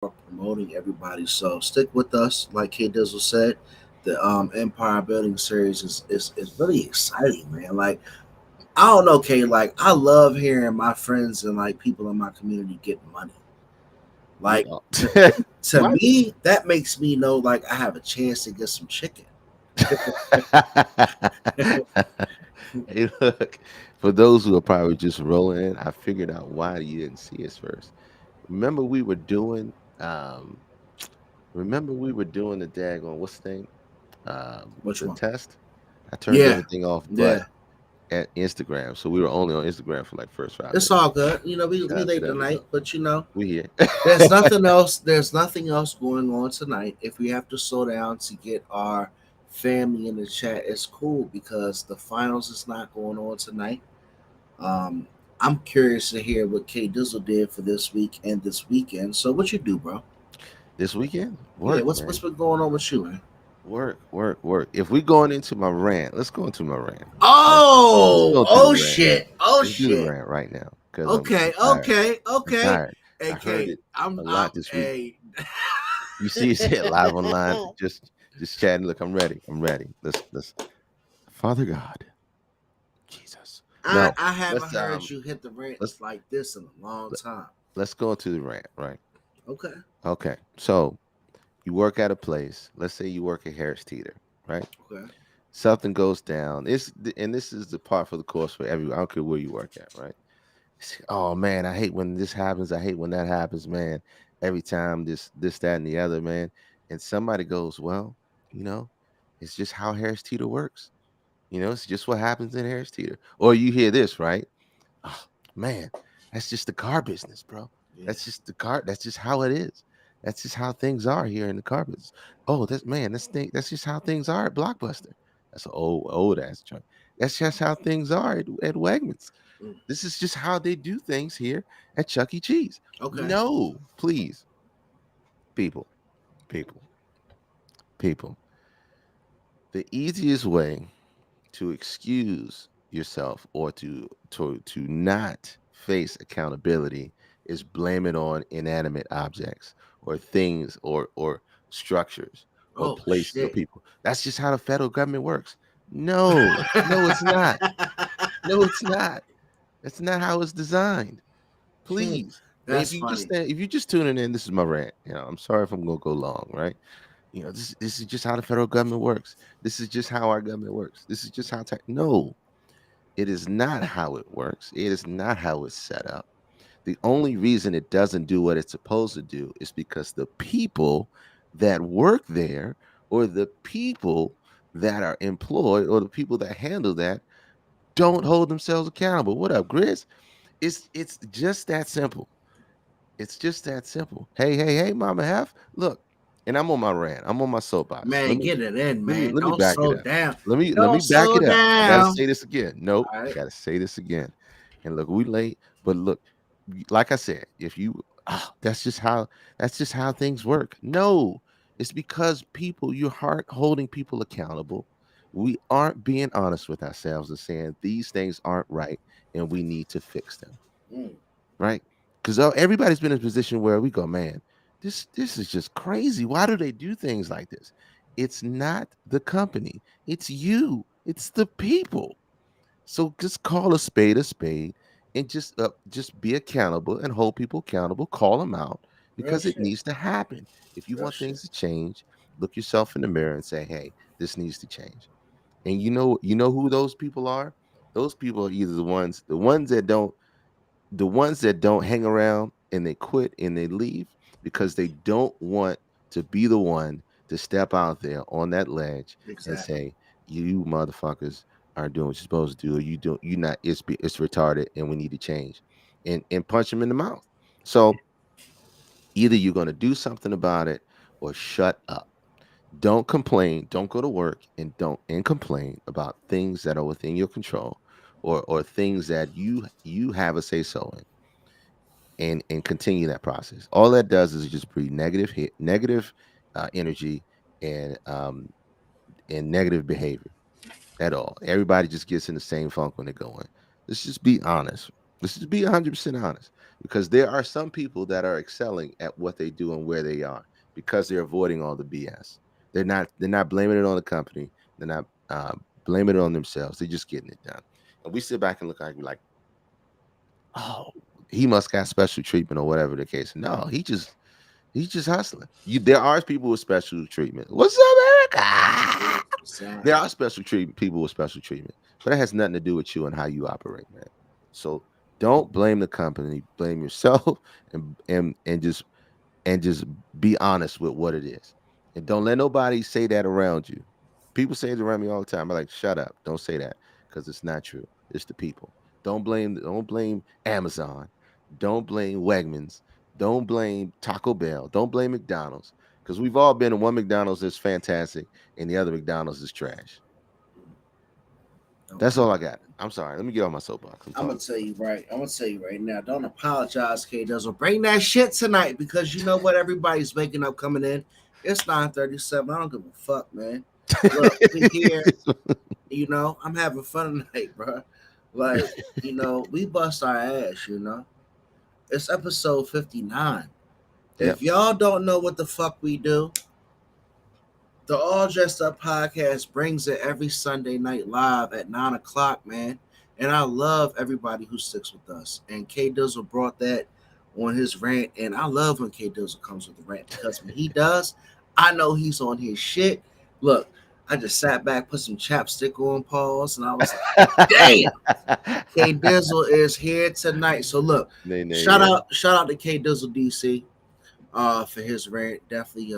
for promoting everybody. So stick with us. Like K Dizzle said, the Empire Building series is really exciting, man. Like I don't know, K. Like I love hearing my friends and like people in my community get money. Like No. to to What? me, that makes me know like I have a chance to get some chicken. Hey, look, for those who are probably just rolling in, I figured out why you didn't see us first. Remember we were doing remember we were doing the daggone what's the thing? Which The one? test. I turned Yeah, everything off yeah. but at Instagram. So we were only on Instagram for like first five It's minutes. all good. We Shout out to late them tonight, though. but We here. there's nothing else. There's nothing else going on tonight. If we have to slow down to get our family in the chat, it's cool because the finals is not going on tonight. Um, I'm curious to hear what K Dizzle did for this week and this weekend. So what you do, bro? This weekend, Yeah, work, what's man. been going on with you, man? Work, work, work. If we going into my rant, let's go into my rant. Right? Let's Oh, go to the oh rant. shit, oh Let's do the shit. rant right now because I'm Okay, tired. okay, I'm okay. tired. I heard AK, it a lot this week. a. You see, it live online, just chatting. Look, I'm ready. I'm ready. Let's. Father God, Jesus. No, I haven't let's heard you hit the rant let's like this in a long let- time. let's go into the rant. Right. Okay, Okay. So you work at a place. Let's say you work at Harris Teeter. Right. okay. Something goes down. And this is the part for the course for everyone. I don't care where you work at. Right. Oh man, I hate when this happens. I hate when that happens, man. Every time this, that, and the other, man. And somebody goes, well, you know, it's just how Harris Teeter works. It's just what happens in Harris Teeter. Or you hear this, right? Oh, man, that's just the car business, bro. Yeah, That's just the car. That's just how it is. That's just how things are here in the car business. Oh, that's man, that's just how things are at Blockbuster. That's an old ass joint. That's just how things are at Wegmans. mm, This is just how they do things here at Chuck E. Cheese. okay. No, please, people, people, people. The easiest way to excuse yourself or to not face accountability is blame it on inanimate objects or things or structures or Oh places or shit. people. That's just how the federal government works. No, it's not. No, it's not. That's not how it's designed. Please. And That's funny. if you just tuning in, this is my rant. I'm sorry if I'm gonna go long, right? This is just how the federal government works. This is just how our government works. This is just how no, it is not how it works. It is not how it's set up. The only reason it doesn't do what it's supposed to do is because the people that work there or the people that are employed or the people that handle that don't hold themselves accountable. What up, Grizz? It's just that simple. It's just that simple. Hey, Mama Hef. Look, and I'm on my rant. I'm on my soapbox. Man, get it in, man. Let me Don't back it slow up. down. Let me Don't back slow it up. I gotta down. say this again. Nope, All I right. gotta say this again. And look, we late, but look, like I said, if you that's just how things work. No, it's because people you aren't holding people accountable. We aren't being honest with ourselves and saying these things aren't right and we need to fix them, Mm, right? Because everybody's been in a position where we go, man, this is just crazy. Why do they do things like this? It's not the company, it's you, it's the people. So just call a spade, and just be accountable and hold people accountable. Call them out real because it shit. needs to happen. If you Real want shit. things to change, look yourself in the mirror and say, hey, this needs to change. And who those people are. Those people are either the ones that don't hang around and they quit and they leave because they don't want to be the one to step out there on that ledge and Exactly. say, "You motherfuckers aren't doing what you're supposed to do. Or you don't. You not. It's retarded, and we need to change." And punch them in the mouth. So either you're going to do something about it or shut up. Don't complain. Don't go to work and complain about things that are within your control or things that you have a say so in and continue that process. All that does is just breed negative energy and negative behavior at all. Everybody just gets in the same funk when they go in. Let's just be honest. Let's just be 100% honest. because there are some people that are excelling at what they do and where they are because they're avoiding all the BS. They're not blaming it on the company. They're not blaming it on themselves. They're just getting it done. And we sit back and look like, oh, he must got special treatment or whatever the case. No, he's just hustling. There are people with special treatment. What's up, Erica? There are special treatment people with special treatment, but it has nothing to do with you and how you operate, man. So don't blame the company, blame yourself, and just be honest with what it is. And don't let nobody say that around you. People say it around me all the time. I'm like, shut up. Don't say that because it's not true. It's the people. Don't blame Amazon. Don't blame Wegmans. Don't blame Taco Bell. Don't blame McDonald's. Because we've all been in one McDonald's that's fantastic and the other McDonald's is trash. That's Okay. all I got. I'm sorry. Let me get off my soapbox. I'm I'm gonna talking. tell you right. I'm gonna tell you right now. Don't apologize, K Dizzle. Bring that shit tonight because you know what? Everybody's waking up, coming in. It's 9:37. I don't give a fuck, man. Look, we here. You know, I'm having fun tonight, bro. Like, we bust our ass. It's episode 59. Yep. If y'all don't know what the fuck we do, the All Dressed Up podcast brings it every Sunday night live at 9 o'clock, man. And I love everybody who sticks with us. And K Dizzle brought that on his rant. And I love when K Dizzle comes with the rant because when he does, I know he's on his shit. Look, I just sat back, put some chapstick on, pause, and I was like, damn, K Dizzle is here tonight. So look, Nay, nay, shout yeah. out, shout out to K Dizzle DC for his rant. Definitely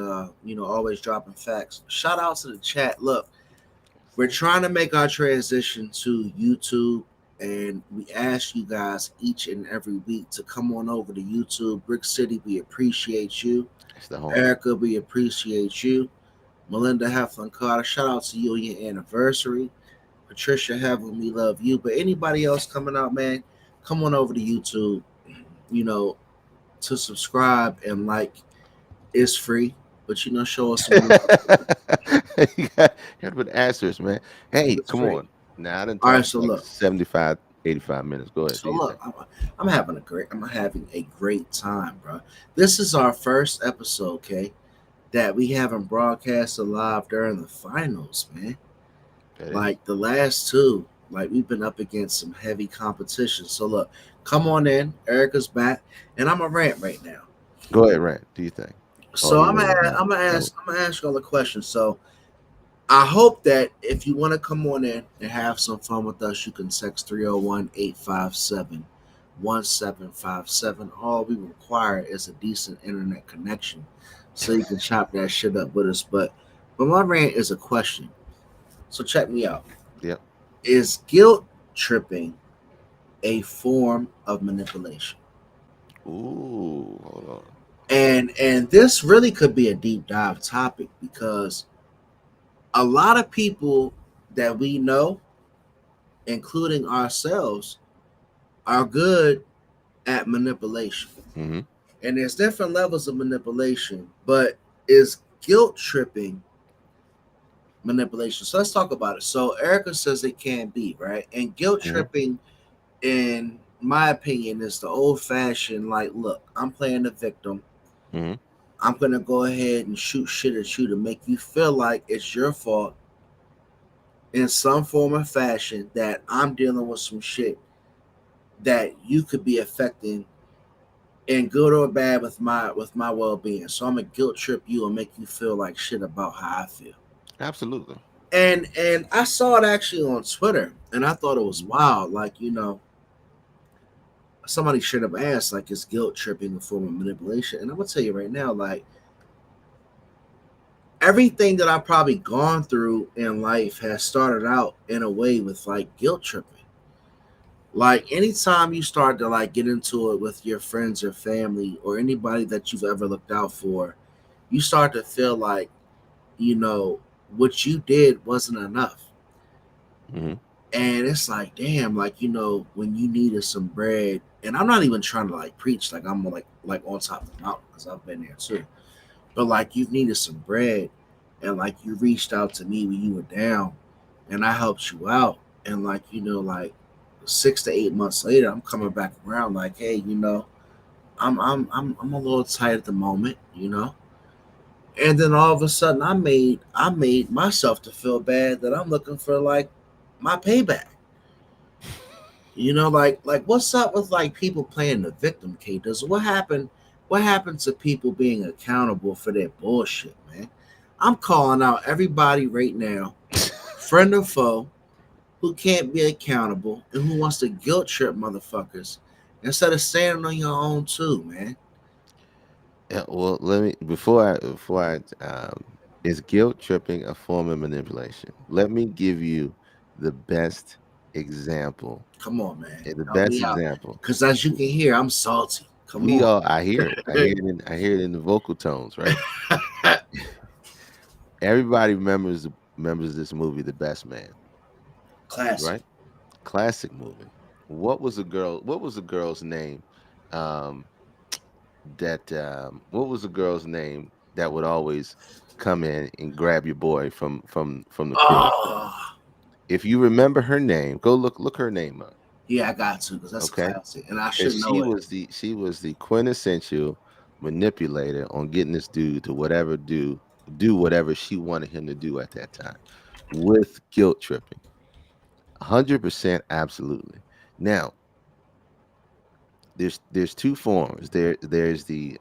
always dropping facts. Shout out to the chat. Look, we're trying to make our transition to YouTube, and we ask you guys each and every week to come on over to YouTube. Brick City, we appreciate you. It's the home. Erica, we appreciate you. Melinda Heflin Carter, shout out to you on your anniversary. Patricia Heaven, we love you. But anybody else coming out, man, come on over to YouTube, you know, to subscribe and like. It's free, but show us some love. You got to put answers, man. Hey, It's come free. on. Now I didn't All talk right, for so like look. 75, 85 minutes. Go ahead. Do So you look, think? I'm having a great time, bro. This is our first episode, okay, that we haven't broadcasted live during the finals, man. That is. Like the last two, like we've been up against some heavy competition. So look, come on in. Erica's back, and I'm a rant right now. Go ahead, Rand. Do you think? Oh, So you I'm want gonna to be I'm gonna no. ask I'm gonna ask you all a question. So I hope that if you want to come on in and have some fun with us, you can text 301-857-1757. All we require is a decent internet connection so you can chop that shit up with us. But my rant is a question. So check me out. Yep. Is guilt tripping a form of manipulation? Ooh, hold on. And this really could be a deep dive topic because a lot of people that we know, including ourselves, are good at manipulation. Mm-hmm. And there's different levels of manipulation, but is guilt tripping manipulation? So let's talk about it. So Erica says it can be, right? And guilt Mm-hmm. tripping, in my opinion, is the old fashioned, like, look, I'm playing the victim. Mm-hmm. I'm going to go ahead and shoot shit at you to make you feel like it's your fault in some form or fashion that I'm dealing with some shit that you could be affecting in good or bad with my well being. So I'm gonna guilt trip you and make you feel like shit about how I feel. Absolutely. And I saw it actually on Twitter, and I thought it was Mm-hmm. wild. Like somebody should have asked, like, is guilt tripping a form of manipulation? And I'm gonna tell you right now, like everything that I've probably gone through in life has started out in a way with like guilt tripping. Like anytime you start to like get into it with your friends or family or anybody that you've ever looked out for, you start to feel like, you know, what you did wasn't enough. Mm-hmm. And it's like, damn, like, when you needed some bread, and I'm not even trying to like preach like I'm like on top of the mountain because I've been there too. But like you've needed some bread and like you reached out to me when you were down and I helped you out. And like, like 6 to 8 months later, I'm coming back around like, hey, I'm a little tight at the moment, you know. And then all of a sudden, I made myself to feel bad that I'm looking for like my payback. You know, like what's up with like people playing the victim, K? Does what happened? What happened to people being accountable for their bullshit, man? I'm calling out everybody right now, friend or foe, who can't be accountable and who wants to guilt trip motherfuckers instead of standing on your own too, man. Yeah, well, let me before I is guilt tripping a form of manipulation? Let me give you the best example. Come on, man, The help best me out, example. cause as you can hear, I'm salty. Come We on, all I hear it. I hear it in the vocal tones, right? Everybody remembers this movie, The Best Man, classic. right? Classic movie. What was the girl's name? Um what was the girl's name that would always come in and grab your boy from the crib? Oh, If you remember her name, go look her name up, yeah, I got to, cause that's a okay? classic, and I Because should know it. she was the quintessential manipulator on getting this dude to do whatever she wanted him to do at that time with guilt tripping. 100% absolutely. Now, there's two forms. There's the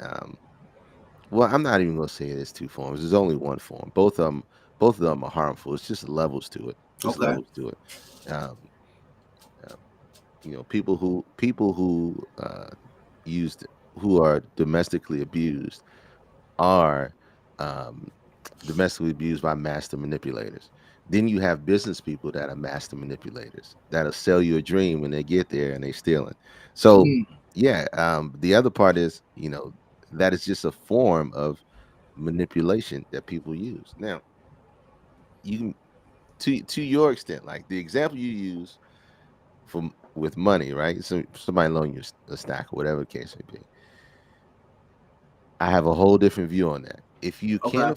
well, I'm not even gonna say there's two forms. There's only one form. Both of them are harmful. It's just levels to it. It's Okay. levels to it. Um, uh, people who used who are domestically abused are um, domestically abused by master manipulators. Then you have business people that are master manipulators that'll sell you a dream when they get there and they stealing. So Mm. yeah, the other part is that is just a form of manipulation that people use. Now you can to your extent, like the example you use from with money, right? So somebody loan you a stack or whatever the case may be. I have a whole different view on that. Okay.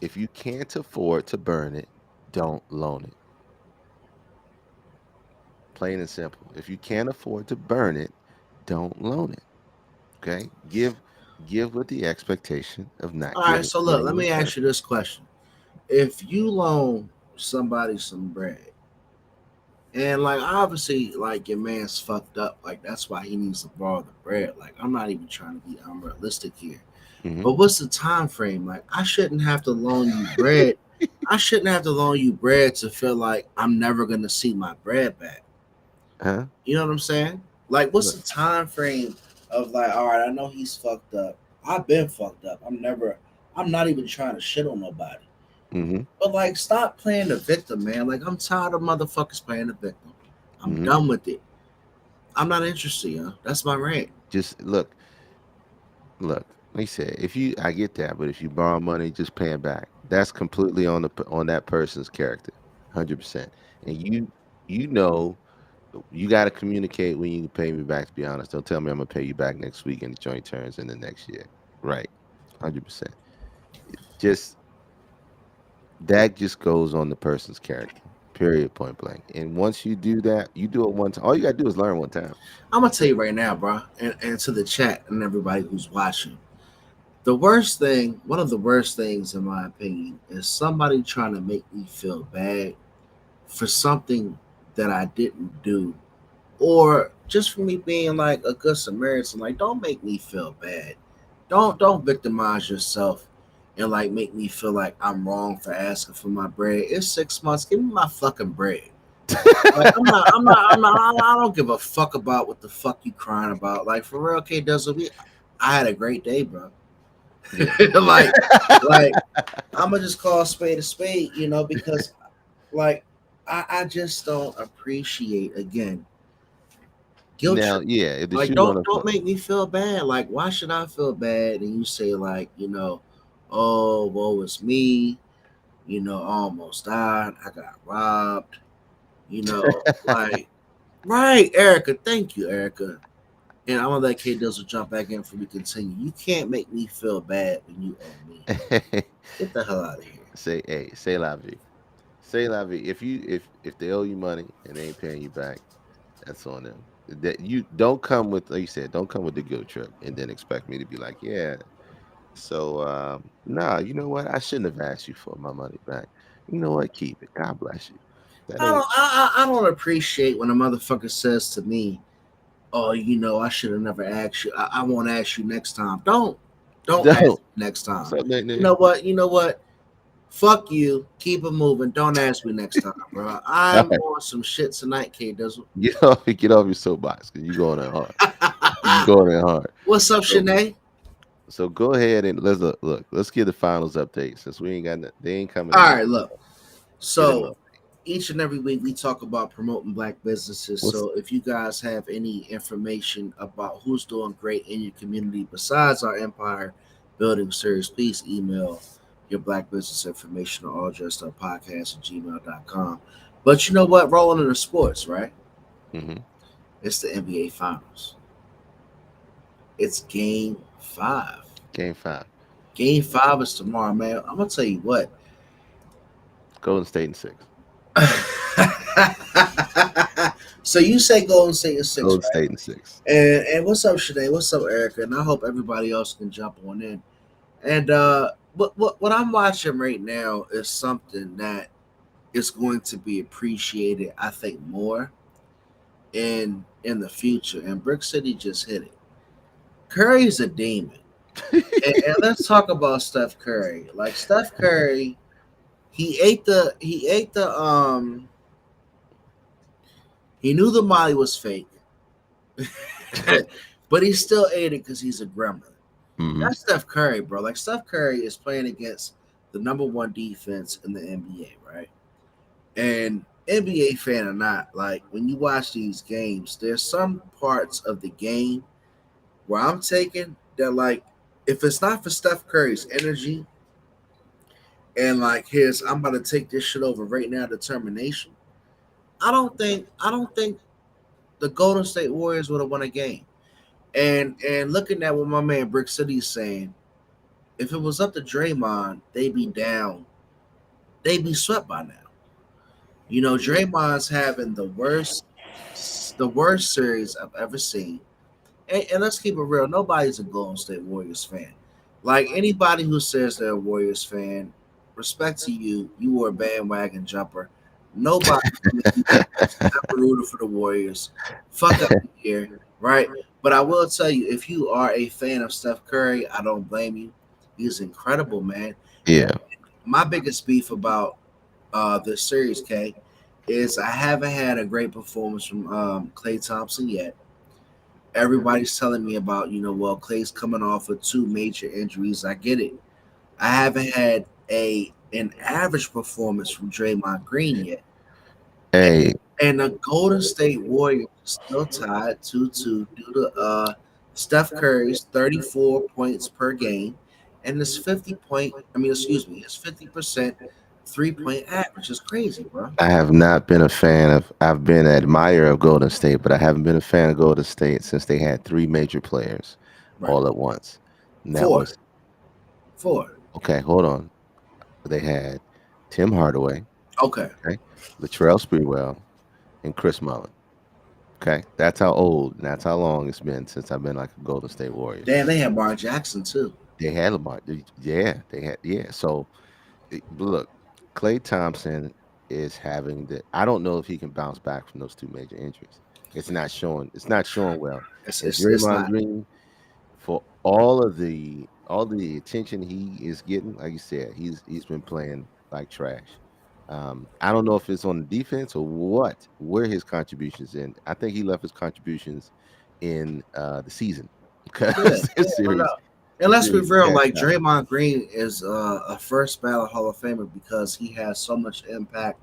If you can't afford to burn it, don't loan it. Plain and simple. If you can't afford to burn it, don't loan it. Okay? Give with the expectation of not All right. giving So look, getting let me return. ask you this question: if you loan somebody some bread, and like obviously like your man's fucked up, like that's why he needs to borrow the bread. Like I'm not even trying to be unrealistic here. Hmm. But what's the time frame? Like I shouldn't have to loan you bread. I shouldn't have to loan you bread to feel like I'm never gonna see my bread back. Huh? You know what I'm saying? Like what's Look. the time frame of like, all right, I know he's fucked up. I've been fucked up. I'm not even trying to shit on nobody. Hmm. But like stop playing the victim, man. Like I'm tired of motherfuckers playing the victim. I'm Hmm. done with it. I'm not interested, yo. That's my rant. Just look. Like I said, if you, I get that, but if you borrow money, just pay it back. That's completely on that person's character, 100%. And you know you got to communicate when you can pay me back. To be honest, don't tell me I'm gonna pay you back next week and the joint turns in the next year. Right, 100%. Just that just goes on the person's character. Period. Point blank. And once you do that, you do it one time. All you gotta do is learn one time. I'm gonna tell you right now, bro, and to the chat and everybody who's watching. The worst thing, one of the worst things in my opinion, is somebody trying to make me feel bad for something that I didn't do. Or just for me being like a good Samaritan. Like, don't make me feel bad. Don't victimize yourself and like make me feel like I'm wrong for asking for my bread. It's 6 months. Give me my fucking bread. Like I don't give a fuck about what the fuck you crying about. Like for real, K doesn't we I had a great day, bro. Yeah. like like I'ma just call a spade, you know, because like I just don't appreciate again guilt Now, trip. yeah, if the Like shoe on the don't foot. make me feel bad. Like why should I feel bad? And you say like, you know, oh woe is me, you know, I almost died, I got robbed, you know, like right, Erica, thank you, Erica. And I'm gonna let K Dizzle jump back in for we continue. You can't make me feel bad when you owe me. Get the hell out of here. Say la vie. Say la vie. If they owe you money and they ain't paying you back, that's on them. that you don't come with, like you said, don't come with the guilt trip and then expect me to be like, yeah. So nah, you know what? I shouldn't have asked you for my money back. You know what? Keep it. God bless you. That ain't I don't appreciate when a motherfucker says to me, "Oh, I should have never asked you. I won't ask you next time." Don't ask no. me next time. What's up, Nick You Nick? know what? You know what? Fuck you. Keep it moving. Don't ask me next time, bro. All I'm right. on some shit tonight, K Dizzle. Get off your soapbox because you going in hard. You going in hard. What's up, So Shanae? so go ahead and let's look. Let's get the finals update since we ain't got they ain't coming All tonight. right, look. Get them So up. each and every week we talk about promoting black businesses. What's So if you guys have any information about who's doing great in your community besides our empire building series, please email your black business information to all dressed up podcast at gmail.com. But you know what? Rolling into sports, right? mm-hmm. It's the NBA Finals. It's game 5. Game 5? Game 5 is tomorrow, man. I'm gonna tell you what. Golden State in 6. So you say Golden State is 6, Golden right? State in 6. And what's up, Shanae? What's up, Erica? And I hope everybody else can jump on in. And what I'm watching right now is something that is going to be appreciated, I think, more in the future. And Brick City just hit it. Curry's a demon. And let's talk about Steph Curry. Like Steph Curry, he knew the Molly was fake, but he still ate it because he's a gremlin. hmm That's Steph Curry, bro. Like Steph Curry is playing against the number one defense in the NBA, right? And NBA fan or not, like when you watch these games, there's some parts of the game where I'm taking that, like, if it's not for Steph Curry's energy and like his I'm about to take this shit over right now determination, I don't think the Golden State Warriors would have won a game. And looking at what my man Brick City's saying, if it was up to Draymond, they'd be down. They'd be swept by now. Draymond's having the worst series I've ever seen. And let's keep it real. Nobody's a Golden State Warriors fan. Like anybody who says they're a Warriors fan, respect to you. You were a bandwagon jumper. Nobody in the universe ever rooted for the Warriors. Fuck out of here, right? But I will tell you, if you are a fan of Steph Curry, I don't blame you. He's incredible, man. Yeah. My biggest beef about this series, K, is I haven't had a great performance from Clay Thompson yet. Everybody's telling me about, well, Clay's coming off of two major injuries. I get it. I haven't had an average performance from Draymond Green yet. Hey, And the Golden State Warriors are still tied 2-2 due to Steph Curry's 34 points per game and his 50% 3-point average. Is crazy, bro. I have not been a fan of. I've been an admirer of Golden State, but I haven't been a fan of Golden State since they had three major players Right. all at once. And that Four. was Four. okay. Hold on. They had Tim Hardaway, Okay. okay, Latrell Sprewell, and Chris Mullin. Okay, that's how old and that's how long it's been since I've been like a Golden State Warriors Damn, fan. they had Bar Jackson too. They had Lamar. Yeah, they had. Yeah. So but look, Clay Thompson is having the. I don't know if he can bounce back from those two major injuries. It's not showing. It's not showing well. And It's Draymond not. Green, for all the attention he is getting, like you said, he's been playing like trash. I don't know if it's on the defense or what, where his contributions in. I think he left his contributions in the season Yeah, because yeah, no, no. And the let's be series real, cashed like out. Draymond Green is a first ballot Hall of Famer because he has so much impact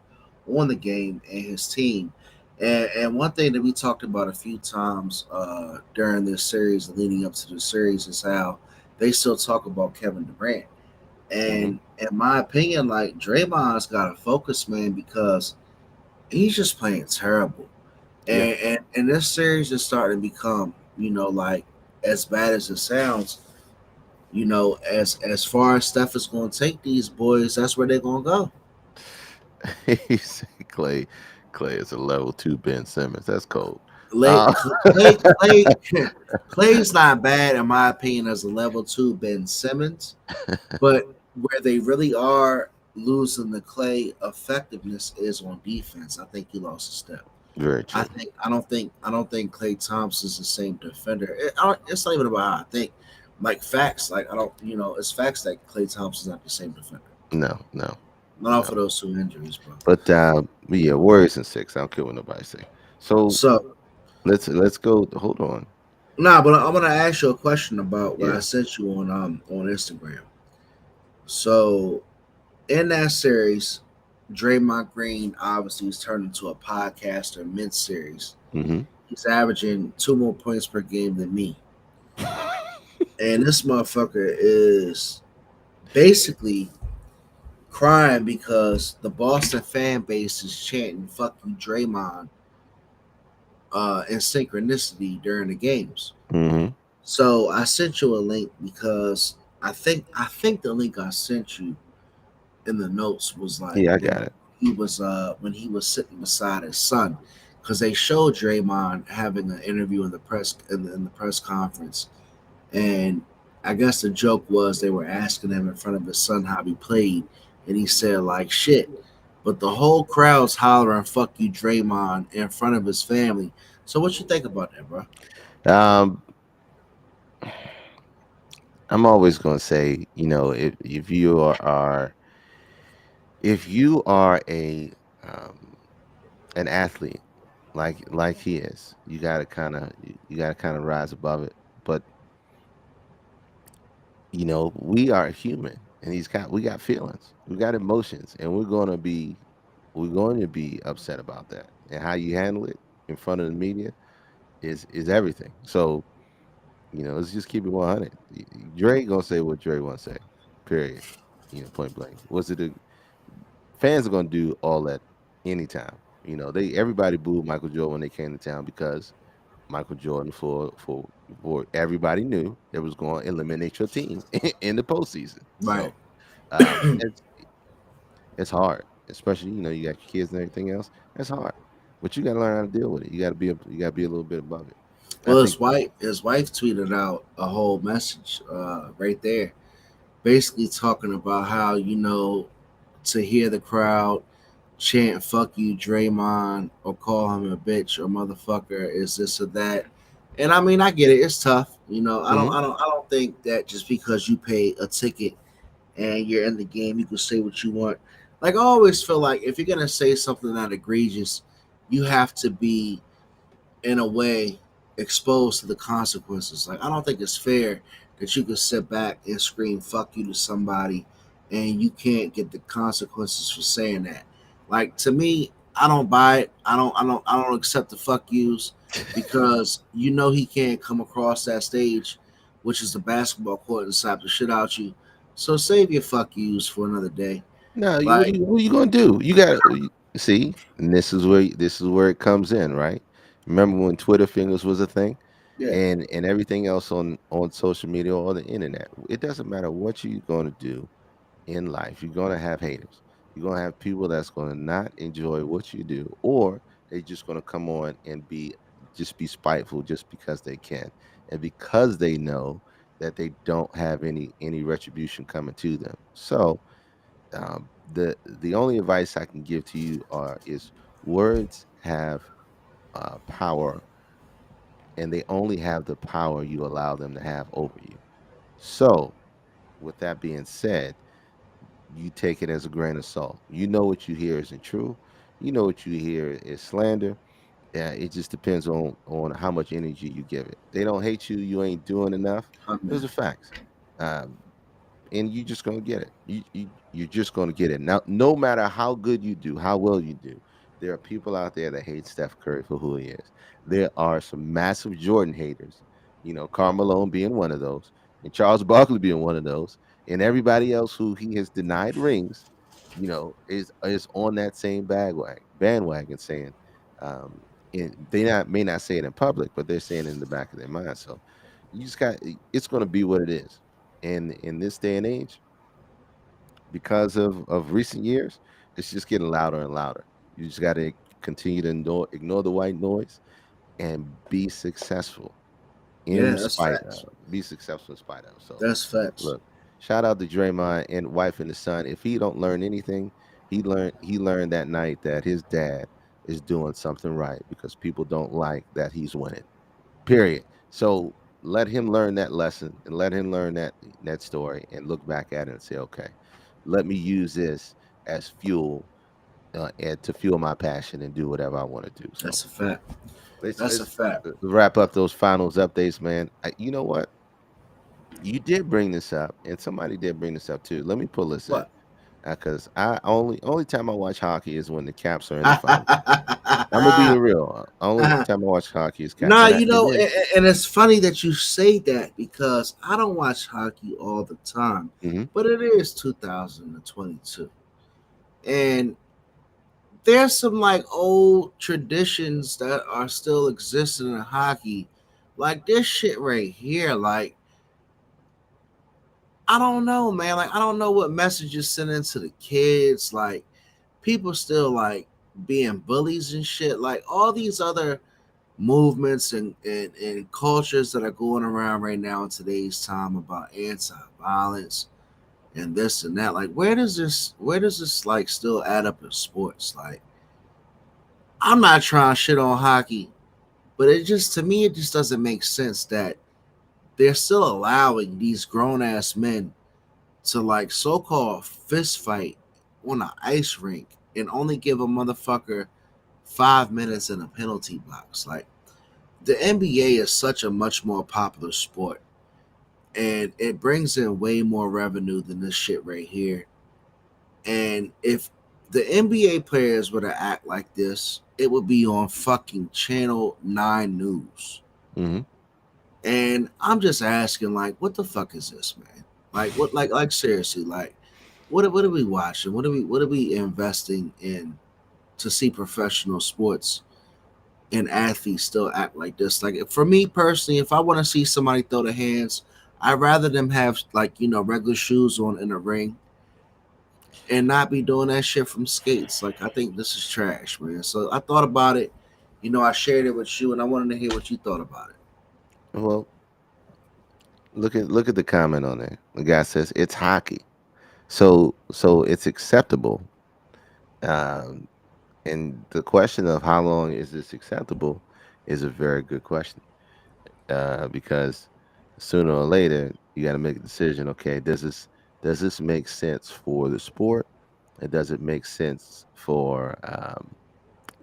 on the game and his team. And one thing that we talked about a few times during this series, leading up to the series, is how they still talk about Kevin Durant. hmm And in my opinion, like Draymond's got to focus, man, because he's just playing terrible. Yeah. And this series is starting to become, like as bad as it sounds, as far as Steph is going to take these boys, that's where they're going to go. He said Clay is a level 2 Ben Simmons. That's cold. Clay, Uh, Clay's not bad in my opinion as a level two Ben Simmons, but where they really are losing the Clay effectiveness is on defense. I think he lost a step. very true. I don't think Clay Thompson's the same defender. It's not even about how I think. Like facts, like I don't, it's facts that Clay Thompson's not the same defender. No, no, Not off no. of those two injuries, bro. But yeah, Warriors and six. I don't care what nobody say. So So let's go. Hold on. nah, but I'm gonna ask you a question about what I Yeah. sent you on Instagram. So in that series, Draymond Green obviously was turned into a podcaster mid series. Hmm. He's averaging 2 more points per game than me. And this motherfucker is basically crying because the Boston fan base is chanting "fuck you, Draymond" in synchronicity during the games. Hmm. So I sent you a link because I think the link I sent you in the notes was like Yeah, I when got it. he was sitting beside his son, because they showed Draymond having an interview in the press conference, and I guess the joke was they were asking him in front of his son how he played, and he said like shit, but the whole crowd's hollering "fuck you, Draymond" in front of his family. So what you think about that, bro? Um, I'm always going to say, if you if you are a um, an athlete like he is, you got to kind of rise above it. But we are human, and we got feelings, we got emotions, and we're going to be upset about that. And how you handle it in front of the media is everything. So let's just keep it 100. Dre gonna say what Dre want to say. Period. Point blank. Fans are gonna do all that anytime. They everybody booed Michael Jordan when they came to town because Michael Jordan for everybody knew it was going to eliminate your team in the postseason. Right. So it's hard, especially you got your kids and everything else. It's hard, but you got to learn how to deal with it. You got to be a little bit above it. And I Well, think. his wife tweeted out a whole message right there, basically talking about how to hear the crowd chant "fuck you, Draymond" or call him a bitch or motherfucker is this or that. And I mean, I get it. It's tough. Mhm. I don't think that just because you pay a ticket and you're in the game, you can say what you want. Like I always feel like if you're gonna say something that egregious, you have to be in a way exposed to the consequences. Like I don't think it's fair that you can sit back and scream "fuck you" to somebody, and you can't get the consequences for saying that. Like to me, I don't buy it. I don't accept the "fuck yous" because he can't come across that stage, which is the basketball court, and slap the shit out you. So save your "fuck yous" for another day. No, Like what are you gonna do? You got to see, and this is where it comes in, right? Remember when Twitter fingers was a thing, yeah, and everything else on social media or the internet. It doesn't matter what you're gonna do in life. You're gonna have haters. You're gonna have people that's gonna not enjoy what you do, or they're just gonna come on and be spiteful just because they can, and because they know that they don't have any retribution coming to them. So the only advice I can give to you is words have power, and they only have the power you allow them to have over you. So, with that being said, you take it as a grain of salt. You know what you hear isn't true. You know what you hear is slander. Yeah, it just depends on how much energy you give it. They don't hate you. You ain't doing enough. Those are facts. Um, and you're just gonna get it. You're just gonna get it. Now, no matter how good you do, how well you do, there are people out there that hate Steph Curry for who he is. There are some massive Jordan haters. Carmelo being one of those, and Charles Barkley being one of those, and everybody else who he has denied rings, is on that same bandwagon saying, um, and may not say it in public, but they're saying it in the back of their mind. So you just got it's going to be what it is. And in this day and age, because of recent years, it's just getting louder and louder. You just got to continue to ignore the white noise, and be successful Yeah, in that's spite facts. of. Be successful in spite of. So That's facts. look, shout out to Draymond and wife and the son. If he don't learn anything, he learned that night that his dad is doing something right because people don't like that he's winning. Period. So let him learn that lesson and let him learn that story and look back at it and say, okay, let me use this as fuel and to fuel my passion and do whatever I want to do. So That's a fact. let's That's a let's fact. wrap up those finals updates, man. You know what? You did bring this up, and somebody did bring this up too. Let me pull this in What? because I only time I watch hockey is when the Caps are in the finals. I'm gonna be real. Only time I watch hockey is Cap, Nah, and then and it's funny that you say that because I don't watch hockey all the time, mhm, but it is 2022, and there's some like old traditions that are still existing in hockey, like this shit right here. Like I don't know, man. Like I don't know what messages sending to the kids. Like people still like being bullies and shit. Like all these other movements and cultures that are going around right now in today's time about anti-violence and this and that. Like where does this like still add up in sports? Like I'm not trying to shit on hockey, but it just to me it just doesn't make sense that they're still allowing these grown ass men to like so called fist fight on an ice rink and only give a motherfucker 5 minutes in a penalty box. Like the NBA is such a much more popular sport and it brings in way more revenue than this shit right here. And if the NBA players were to act like this, it would be on fucking Channel 9 News. mhm. And I'm just asking, like, what the fuck is this, man? Like, what, like, seriously, like, what are we watching? What are we investing in to see professional sports and athletes still act like this? Like, for me personally, if I want to see somebody throw their hands, I'd rather them have like regular shoes on in a ring and not be doing that shit from skates. Like, I think this is trash, man. So I thought about it. I shared it with you, and I wanted to hear what you thought about it. Well, look at the comment on there. The guy says it's hockey, so it's acceptable. Um, and the question of how long is this acceptable is a very good question. Because sooner or later you got to make a decision. Okay, does this make sense for the sport, and does it make sense for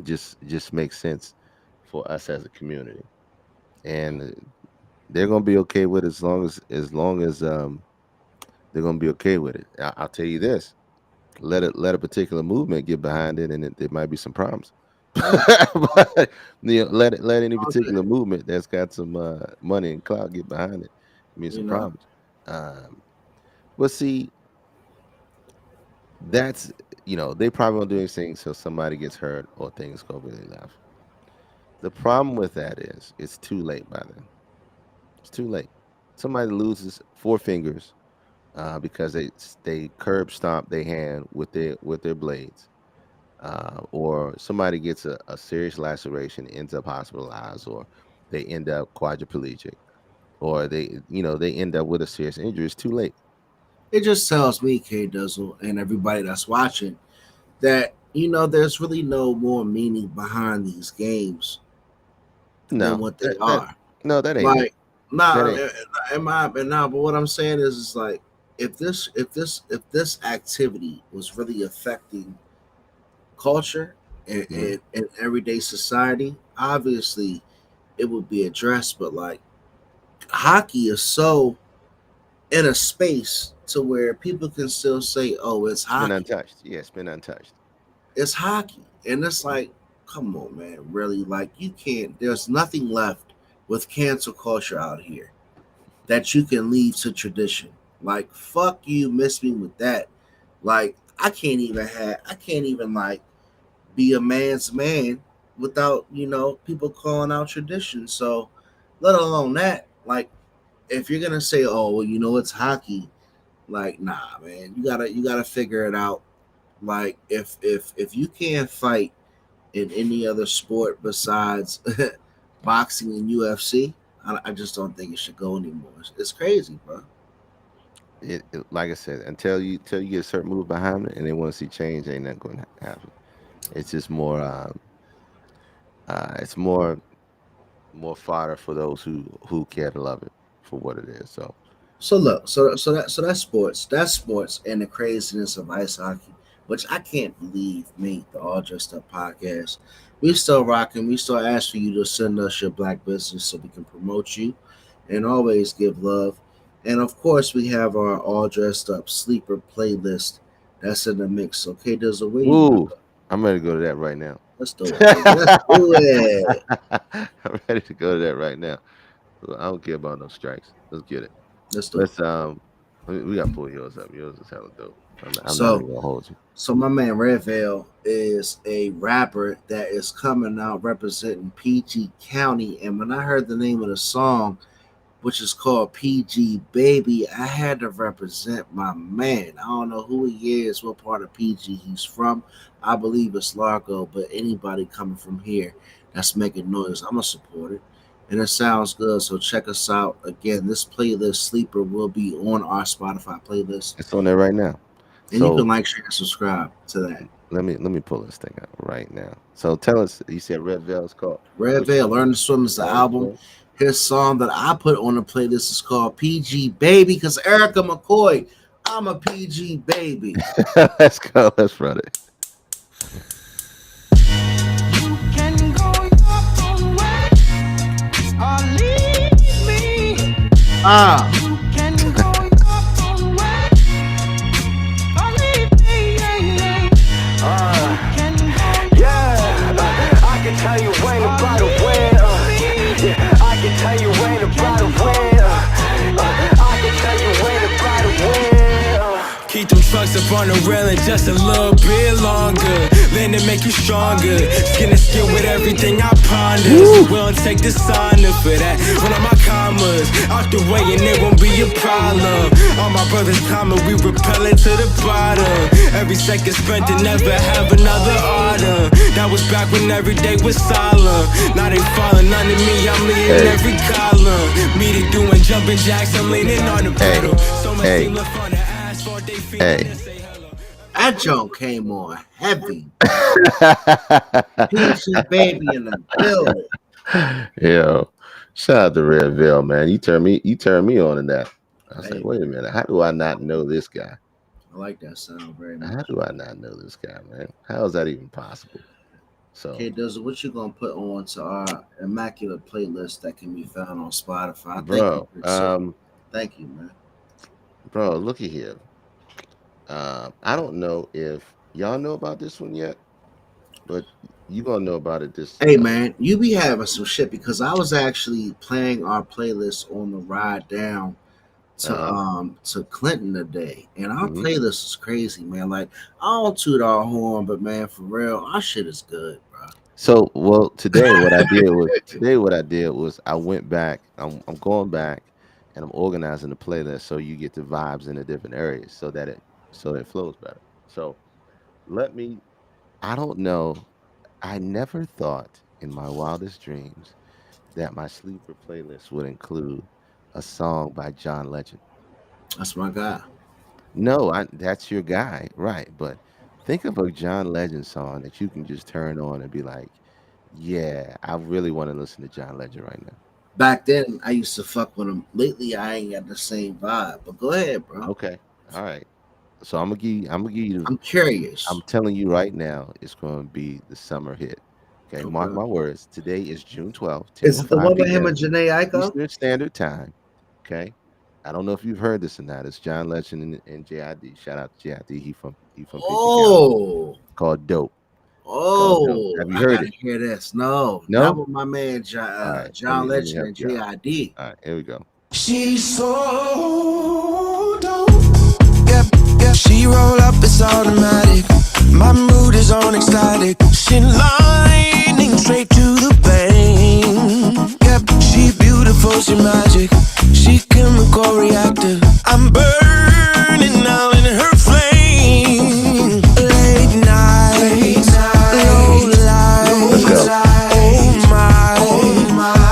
just make sense for us as a community? And they're gonna be okay with it as long as they're gonna be okay with it. I'll tell you this: let a particular movement get behind it, and there might be some problems. Oh, But, let any oh, yeah. particular movement that's got some money and clout get behind it. I mean, You some know, problems. But see, that's they probably won't do anything so somebody gets hurt or things go really left. The problem with that is it's too late by then. It's too late. Somebody loses four fingers because they curb stomp their hand with their blades, or somebody gets a serious laceration, ends up hospitalized, or they end up quadriplegic, or they end up with a serious injury. It's too late. it just tells me, K Dizzle, and everybody that's watching, that there's really no more meaning behind these games than No, what they that are. no, that ain't it. Like, That nah, ain't. nah. But what I'm saying is like, if this activity was really affecting culture Mhm. and everyday society, obviously it would be addressed. But like, hockey is so in a space to where people can still say, "Oh, it's It's been hockey, untouched. Yeah, it's been untouched. it's hockey," and it's like, come on, man, really? Like, you can't. There's nothing left with cancel culture out here that you can leave to tradition. Like, fuck you, miss me with that. Like, I can't even like be a man's man without people calling out tradition. So, let alone that, like, if you're gonna say, oh well, it's hockey, like, nah, man, you gotta figure it out. Like, if you can't fight in any other sport besides boxing and UFC. I just don't think it should go anymore. It's crazy, bro. Like I said, until you get a certain move behind it, and they want to see change, ain't nothing going to happen. It's just more. It's more fodder for those who care to love it for what it is. So So look, so that's sports. That's sports and the craziness of ice hockey, which I can't believe me, the All Dressed Up podcast. We still rocking. We still ask for you to send us your black business so we can promote you and always give love. And of course, we have our All Dressed Up sleeper playlist that's in the mix. Okay, there's a way you want woo, to go. I'm ready to go to that right now. Let's do it, baby. Let's do it. I'm ready to go to that right now. I don't care about no strikes. Let's get it. Let's do it. Let's we got to pull yours up. Yours is hella dope. I'm not So, even gonna hold you. So my man Redvale is a rapper that is coming out representing PG County, and when I heard the name of the song, which is called PG Baby, I had to represent my man. I don't know who he is, what part of PG he's from. I believe it's Largo, but anybody coming from here that's making noise, I'm gonna support it. And it sounds good, so check us out. Again, this playlist Sleeper will be on our Spotify playlist. It's on there right now. And you can So like, share, and subscribe to that. let me pull this thing out right now. So tell us, you said Red Veil is called Red which Veil, song? Learn to Swim is the Learn to album. Swim? His song that I put on the playlist is called PG Baby because Erica McCoy, I'm a PG baby. Let's go. Let's run it. You can go your own way or leave me. Ah, You can go your own way or leave me. You can go I can tell you ain't about a win. Yeah, I can tell you ain't about a win. I can tell you ain't about a win. Keep them trucks up on the railing just a little bit longer. Learn to make you stronger. Skin to skin with everything I ponder. So we don't take dishonor for that. One of my commas out the way and it won't be a problem. All my brothers coming, we repelling to the bottom. Every second spent to never have another order. That was back when every day was solemn. Now they falling under me, I'm leading every column. Me to doing jumping jacks, I'm leaning on the pedal. So much Hey. team left on the asphalt, they feeling Hey. and say hello. that joke came on heavy. PG Baby in the building. Yo, shout out to Red Veil, man. You turned me on in that. I was Hey, like, wait a minute, how do I not know this guy? I like that sound very How much. do I not know this guy, man? How is that even possible? So, Okay, Dizzle, what you gonna put on to our immaculate playlist that can be found on Spotify? Thank you, bro, good sir. Thank you, man. looky here. I don't know if y'all know about this one yet, but you gonna know about it this. Hey man, you be having some shit because I was actually playing our playlist on the ride down Uh, to Clinton today, and our mhm. playlist is crazy, man. Like I don't toot our horn, but man, for real, our shit is good, bro. So, well, today what I did was I went back. I'm going back, and I'm organizing the playlist so you get the vibes in the different areas so that it flows better. So let me. I don't know. I never thought in my wildest dreams that my sleeper playlist would include a song by John Legend. That's my guy. No, that's your guy, right? But think of a John Legend song that you can just turn on and be like, "Yeah, I really want to listen to John Legend right now." Back then, I used to fuck with him. Lately, I ain't got the same vibe. But go ahead, bro. Okay, all right. So I'm gonna give you. I'm I'm curious. telling you right now, it's going to be the summer hit. Okay, mark Okay. my words. Today is June 12th, Is it the 10:05 one with him and p.m. Janae Aiko? Eastern Standard Time. Okay. I don't know if you've heard this or not. It's John Legend and JID. Shout out to JID. He from PG County. Oh, Called Dope. Called Dope. oh, Have you I heard gotta it? hear this. No, not No? with my man All right. Let John me let me Legend help and you out. JID. All right, here we go. She's so dope. Yep, yep. She roll up, it's automatic. My mood is on ecstatic. She lightning straight to the vein. Yep, she beautiful, she magic. She chemical reactor. I'm burning out in her flame. Late night, low light. Let's go. Oh my,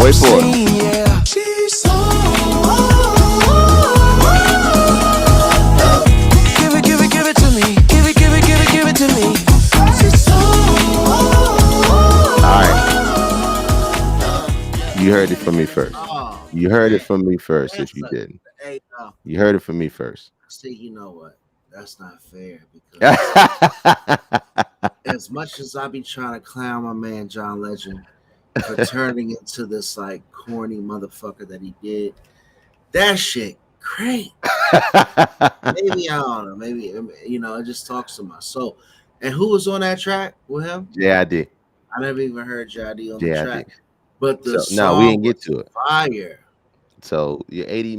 wait for it. seen, yeah. She's so give it to me. Give it to me. She's so All right, you heard it from me first. Oh You heard it man, from me first. If that's you a didn't, hey no. you heard it from me first. See, you know what? That's not fair because as much as I be trying to clown my man John Legend for turning into this like corny motherfucker that he did, that shit great. Maybe I don't know. Maybe it just talks to my soul. And who was on that track with him? JID, I never even heard JD on the JID. track, but the So no, we song didn't get was to it. fire. So your 80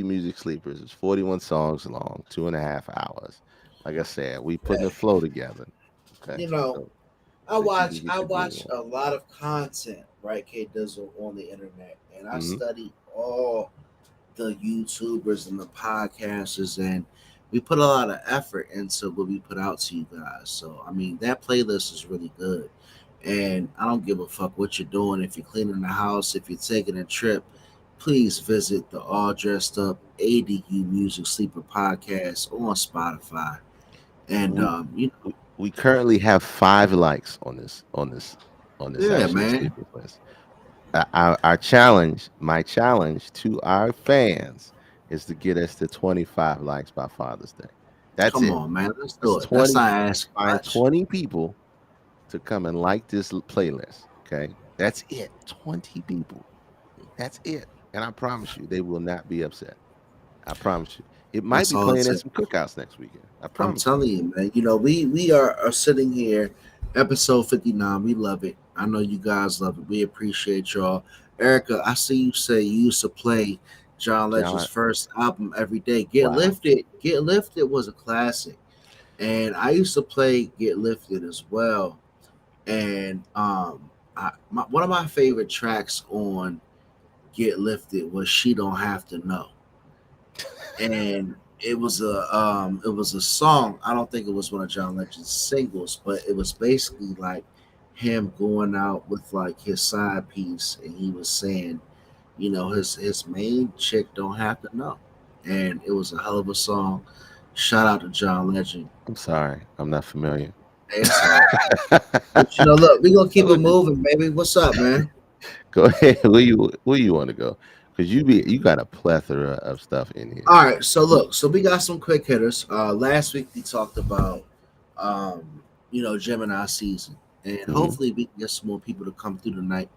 music sleepers is 41 songs long, 2.5 hours. Like I said, we putting the Hey, flow together. Okay, you know, so I that you can watch get I your groove watch on. a lot of content, right, K Dizzle on the internet, and I Hmm. study all the YouTubers and the podcasters, and we put a lot of effort into what we put out to you guys. So I mean, that playlist is really good, and I don't give a fuck what you're doing. If you're cleaning the house, if you're taking a trip, please visit the All Dressed Up ADU Music Sleeper podcast on Spotify. And We, you know, we currently have 5 likes on this yeah, actual man, sleepers list. Our challenge, my challenge to our fans, is to get us to 25 likes by Father's Day. That's come it. on, man, let's That's do it. That's 20. not asking Find much. 20 people to come and like this playlist. Okay, that's it. 20 people. That's it. And I promise you, they will not be upset. I promise you. It might That's be all it playing at takes. some cookouts next weekend. I I'm promise you. telling you, man. We are sitting here, episode 59. We love it. I know you guys love it. We appreciate y'all. Erica, I see you say you used to play John Legend's John, first album every day. Get wow. Lifted. Get Lifted was a classic, and I used to play Get Lifted as well. And one of my favorite tracks on Get Lifted was She Don't Have to Know, and it was a song. I don't think it was one of John Legend's singles, but it was basically like him going out with like his side piece, and he was saying, his main chick don't have to know, and it was a hell of a song. Shout out to John Legend. I'm sorry. I'm not familiar. Hey, it's all right. But look, we gonna keep it Go moving, baby. What's up, man? ahead. Where you want to go? Because you got a plethora of stuff in here. All right, so look, so we got some quick hitters. Last week we talked about, Gemini season, and Mm-hmm. hopefully we can get some more people to come through tonight.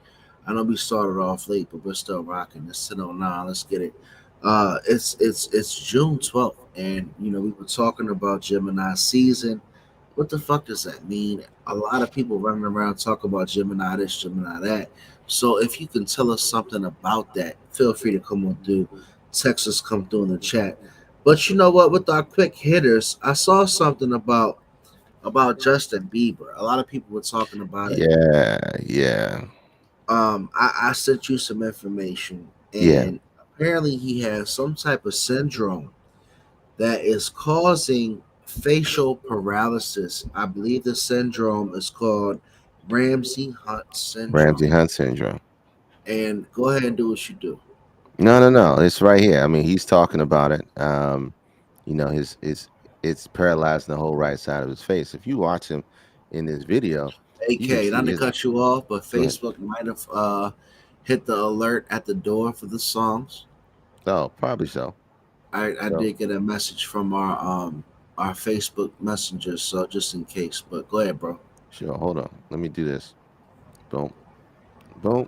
I know we started off late, but we're still rocking. It's 10:09. Let's get it. It's June 12th, and we were talking about Gemini season. What the fuck does that mean? A lot of people running around talking about Gemini this, Gemini that. So if you can tell us something about that, feel free to come on through. Text us, come through in the chat. But you know what? With our quick hitters, I saw something about Justin Bieber. A lot of people were talking about it. Yeah, yeah, I sent you some information, yeah. and apparently he has some type of syndrome that is causing facial paralysis. I believe the syndrome is called Ramsey Hunt syndrome. Ramsey Hunt syndrome. And go ahead and do what you do. No, no, no. It's right here. I mean, he's talking about it. His it's paralyzed the whole right side of his face. If you watch him in this video, you can AK, see not to his. cut you off, but Go ahead. Facebook might have hit the alert at the door for the songs. Oh, probably so. I So did get a message from our Facebook messenger, so just in case. But go ahead, bro. sure. Hold on. Let me do this. Boom, boom.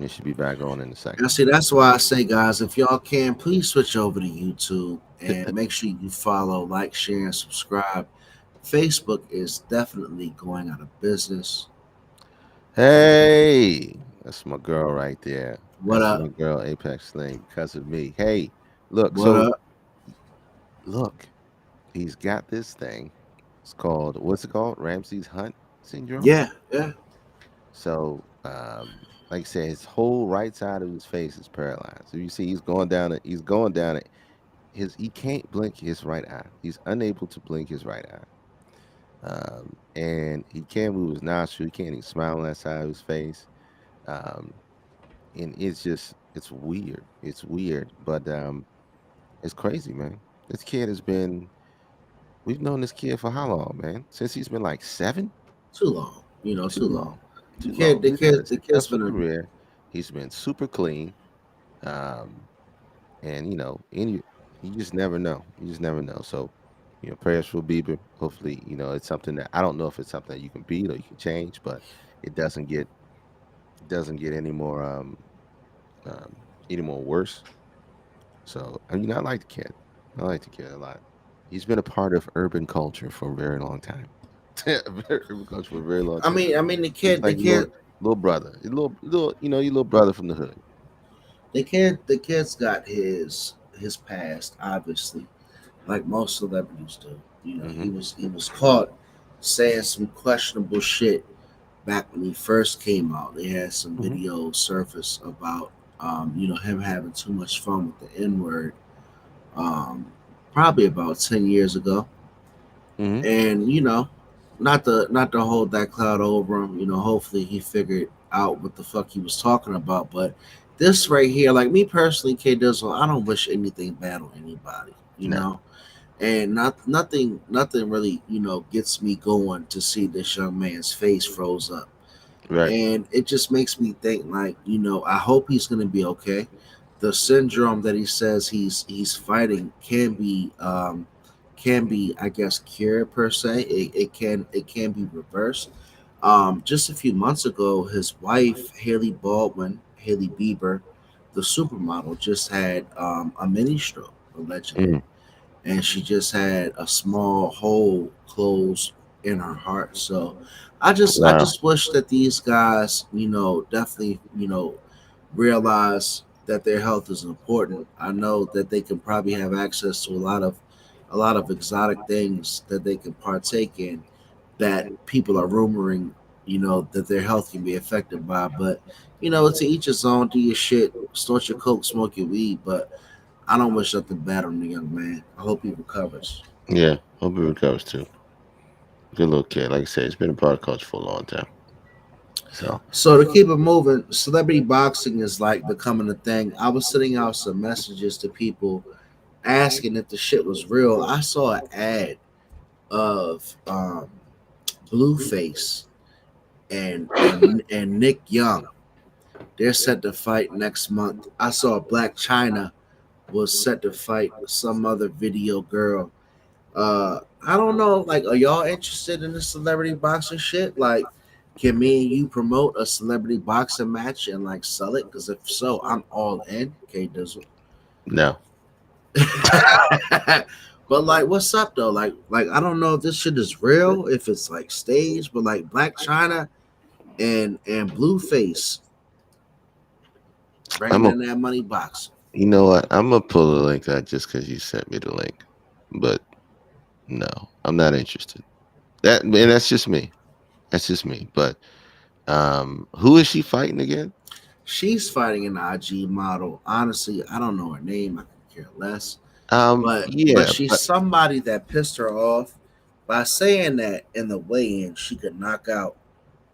It should be back on in a Now, second. see, that's why I say, guys, if y'all can, please switch over to YouTube and make sure you follow, like, share, and subscribe. Facebook is definitely going out of business. Hey, that's my girl right there. What That's my up? girl, Apex Sling, because of me. Hey, look. What So up? look, he's got this thing. It's called what's it called? Ramsey's Hunt syndrome. Yeah, yeah. So, like I said, his whole right side of his face is paralyzed. So you see, he's going down it. He's going down it. He can't blink his right eye. He's unable to blink his right eye. And he can't move his nostril. He can't even smile on that side of his face. Um, and it's weird. It's weird, but it's crazy, man. This kid has been. We've known this kid for how long, man? Since he's been like 7. Too long, Too too long. long. Too long. He's had a The kid's successful been a career. He's been super clean. Um, and you just never know. You just never know. So, prayers for Bieber. Hopefully, it's something that I don't know if it's something that you can beat or you can change, but it doesn't get um any more worse. So, I like the kid. I like the kid a lot. He's been a part of urban culture for a very long time. Urban culture for a very long time. I mean, He's like your little brother, your your little brother from the hood. the kid's got his past, obviously, like most celebrities do. Hmm. He was caught saying some questionable shit back when he first came out. They had some Hmm. videos surface about him having too much fun with the N word, um, probably about 10 years ago. Hmm. And not to hold that cloud over him. Hopefully he figured out what the fuck he was talking about. But this right here, like me personally, K Dizzle, I don't wish anything bad on anybody. No, And nothing really gets me going to see this young man's face froze up, right. and it just makes me think, like, I hope he's going to be okay. The syndrome that he says he's fighting can be, I guess, cured per se. It can be reversed. Just a few months ago, his wife Haley Bieber, the supermodel, just had a mini stroke allegedly, Mm. and she just had a small hole closed in her heart. So I Wow. just wish that these guys, definitely, realize that their health is important. I know that they can probably have access to a lot of exotic things that they can partake in that people are rumoring, that their health can be affected by. But to each his own. Do your shit, snort your coke, smoke your weed, but I don't wish nothing bad on the young man. I hope he recovers. Yeah. Hope he recovers too. Good little kid. Like I said, he's been a part of culture for a long time. So. So to keep it moving, celebrity boxing is like becoming a thing. I was sending out some messages to people asking if the shit was real. I saw an ad of Blueface and Nick Young. They're set to fight next month. I saw Black China was set to fight some other video girl. I don't know. Like, are y'all interested in the celebrity boxing shit? Like, can me and you promote a celebrity boxing match and like sell it? Because if so, I'm all in. K Dizzle. No. But like, what's up though? Like I don't know if this shit is real, if it's like staged, but like Black China and Blueface I'm bringing a. in that money boxing. You know what? I'm gonna pull the link out just because you sent me the link. But no, I'm not interested. And that's just me. That's just me. But who is she fighting again? She's fighting an IG model. Honestly, I don't know her name. I could care less. But Yeah, she's but somebody that pissed her off by saying that in the weigh-in she could knock out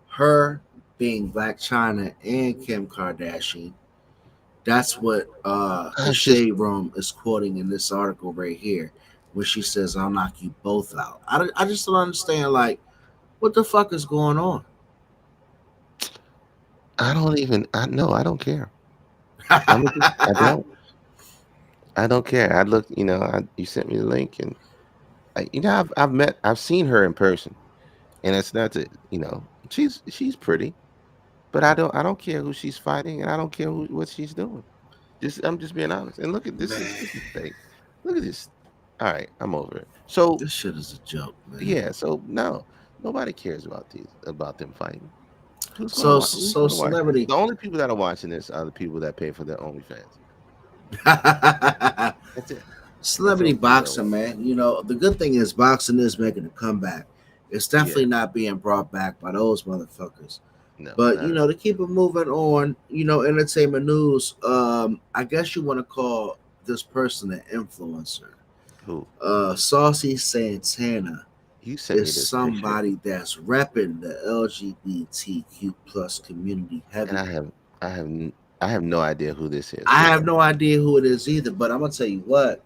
her, being Black China and Kim Kardashian. That's what the it's just Shade Room is quoting in this article right here, where she says, "I'll knock you both out." I just don't understand. Like, what the fuck is going on? I don't even. I no, I don't care. I don't. I don't care. I look. You sent me the link, and I've seen her in person, and it's not to. She's pretty, but I don't care who she's fighting, and I don't care what she's doing. I'm just being honest. And look at this is Man, fake. Look at this. All right, I'm over it. So this shit is a joke, man. yeah, so no, nobody cares about them fighting. Who's gonna watch? Who's So gonna watch this? celebrity The only people that are watching this are the people that pay for their OnlyFans. That's it. That's the celebrity only people that are boxing, watching. man. The good thing is boxing is making a comeback. It's Yeah, definitely not being brought back by those motherfuckers. no, But not at all. to keep it moving on, entertainment news. I guess you want to call this person an influencer. Who? Saucy Santana You sent me is this picture, somebody that's repping the LGBTQ plus community and heavy. I have. I have no idea who this is. I have no idea who it is either, but I'm gonna tell you what.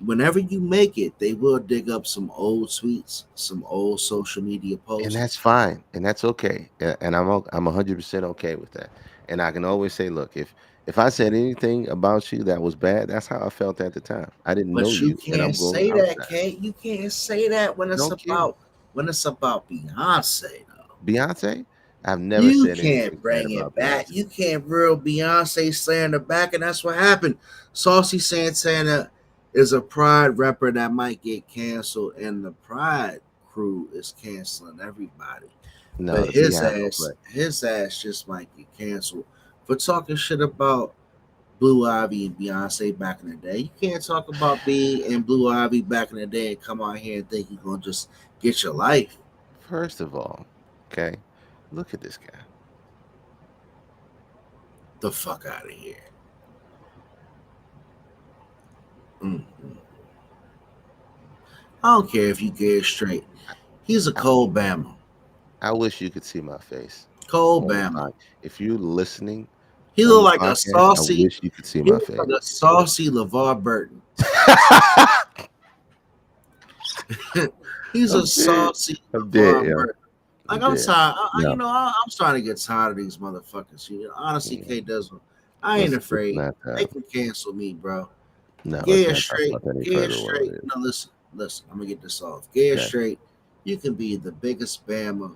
Whenever you make it, they will dig up some old tweets, some old social media And posts. that's fine, and that's okay, and I'm 100% okay with that. And I can always say, look, if I said anything about you that was bad, that's how I felt at the time. I didn't know But you you, and can't I'm going say that, outside. Kate. You can't say that Don't care. when it's about Beyonce though. Beyonce, I've never You said can't anything bad bring about it back. Beyonce. You can't real Beyonce slander back, and that's what happened. Saucy Santana is a Pride rapper that might get canceled, and the Pride crew is canceling everybody. No, But the Beehive don't play. his ass just might get canceled for talking shit about Blue Ivy and Beyonce back in the day. You can't talk about B and Blue Ivy back in the day and come out here and think you're gonna just get your life First of all, okay, look at this guy. the fuck out of here. Mm. I don't care if you get it straight. He's a I, cold Bama. I wish you could see my face Cold on the Bama. pod. If you're listening He on look the like a podcast, I saucy. wish you could see He my look face. like a saucy LeVar Burton. He's I'm a dead. saucy I'm dead, LeVar yo. Burton. Like I'm I'm dead. tired. No, I'm starting to get tired of these motherfuckers. Honestly, mm, K doesn't. I ain't let's afraid. not They can cancel me, bro. no, Get let's it not talk straight. about that any Get it further. What straight. it is. No, listen. I'm gonna get this off. Get it Okay. straight. You can be the biggest Bama,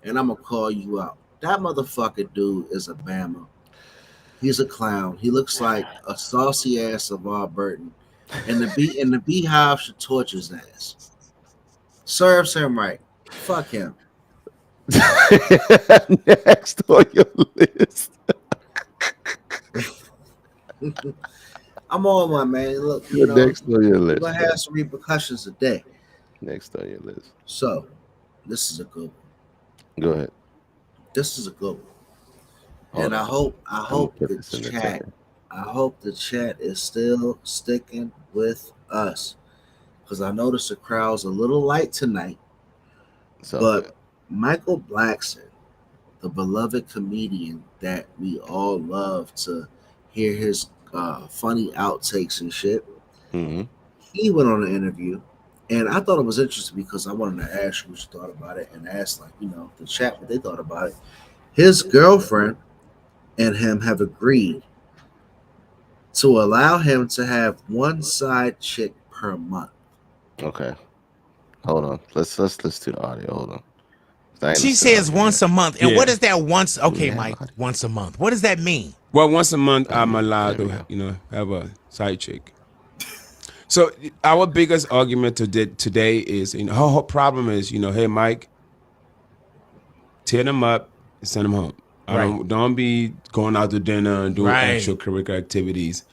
and I'm gonna call you out. That motherfucker dude is a Bama. He's a clown. He looks like a saucy ass of LeVar Burton, and the beehive should torch his ass. Serves him right. Fuck him. Next on your list. I'm on one, man. Look, Next on your we're list, gonna man. have some repercussions today. Next on your list. So, this is a good one. Go ahead. This is a good one. Hold And on. I I'm gonna hope put the this in the chat timer. I hope the chat is still sticking with us. Because I noticed the crowd's a little light tonight. It's all good. But Michael Blackson, the beloved comedian that we all love to hear his funny outtakes and shit, Hmm. he went on an interview. And I thought it was interesting because I wanted to ask you what you thought about it and ask, like, the chat what they thought about it. His girlfriend and him have agreed to allow him to have one side chick per month. Okay. Hold on. Let's listen to the audio. Hold on. I ain't She listened to the says audio once yet. a month. And Yeah. what is that once? Do we Okay, have Mike, audio? once a month. What does that mean? Well, once a month, I'm Yeah, allowed there we to, go. have a side chick. So our biggest argument today is, her whole problem is, hey, Mike, tear them up and send them home. I Right. don't be going out to dinner and doing Right. extracurricular activities.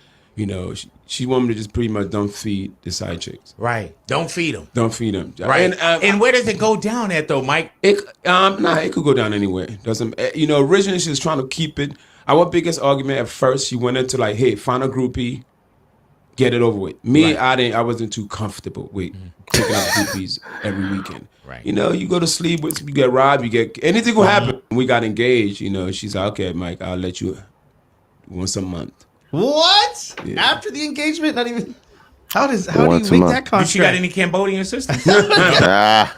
She want me to just pretty much don't feed the side chicks. Right. Don't feed them. Don't feed them. Right. And, And where does it go down at though, Mike? it could go down anywhere. Doesn't originally she was trying to keep it. Our biggest argument at first, she went into like, hey, find a groupie, get it over with. Me, Right. I wasn't too comfortable with picking up groupies every weekend. Right. You go to sleep with, you get robbed, you get anything will happen. We got engaged. She's like, okay, Mike, I'll let you once a month. What? Yeah. After the engagement? Not even. How do Once you a make month. that contract? Do she got any Cambodian sisters? Ah.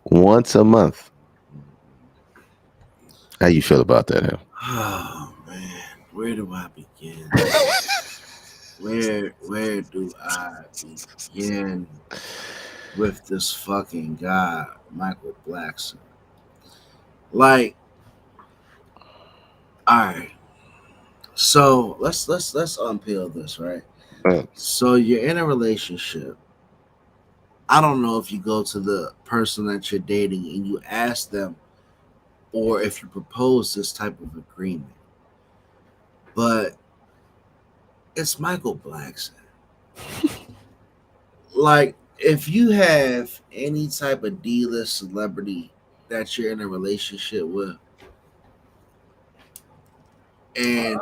Once a month. How you feel about that, Hal? Oh man, where do I begin? where do I begin with this fucking guy, Michael Blackson? Like, all right. So let's unpeel this, right? Right. So you're in a relationship. I don't know if you go to the person that you're dating and you ask them, or if you propose this type of agreement. But it's Michael Blackson. Like, if you have any type of D-list celebrity that you're in a relationship with, and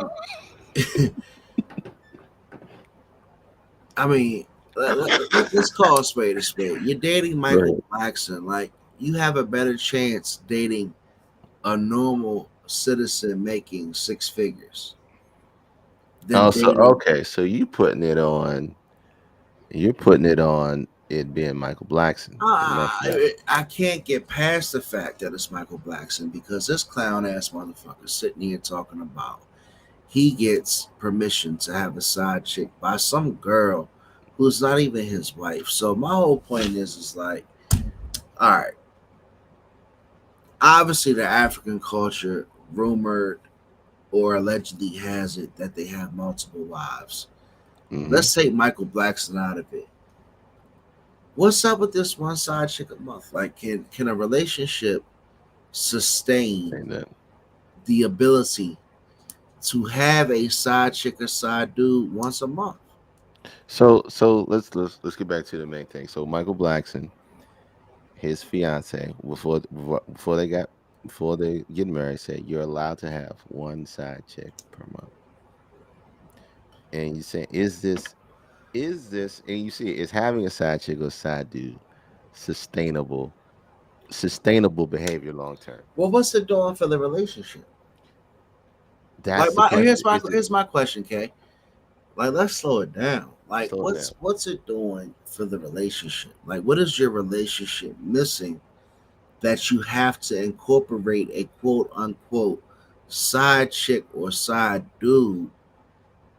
I mean, let's call a spade a spade. You're dating Michael Blackson. Like, you have a better chance dating a normal citizen making six figures, then Oh, so dating. okay, so you're putting it on it being Michael Blackson and messing up. I can't get past the fact that it's Michael Blackson because this clown ass motherfucker sitting here talking about he gets permission to have a side chick by some girl who's not even his wife. So my whole point is like, all right, obviously the African culture rumored or allegedly has it that they have multiple wives. Hmm. Let's take Michael Blackson out of it. What's up with this one side chick a month? Like, can a relationship sustain And the ability to have a side chick or side dude once a month? so let's get back to the main thing. So Michael Blackson, his fiance, before they get married, said you're allowed to have one side chick per month. And you say, is this, and you see, is having a side chick or side dude sustainable, sustainable behavior long term? Well, what's it doing for the relationship? Like, That's the question. Is it here's my question, Kay. Like, let's slow it down. Like, slow it down? what's it doing for the relationship? Like, what is your relationship missing that you have to incorporate a quote unquote side chick or side dude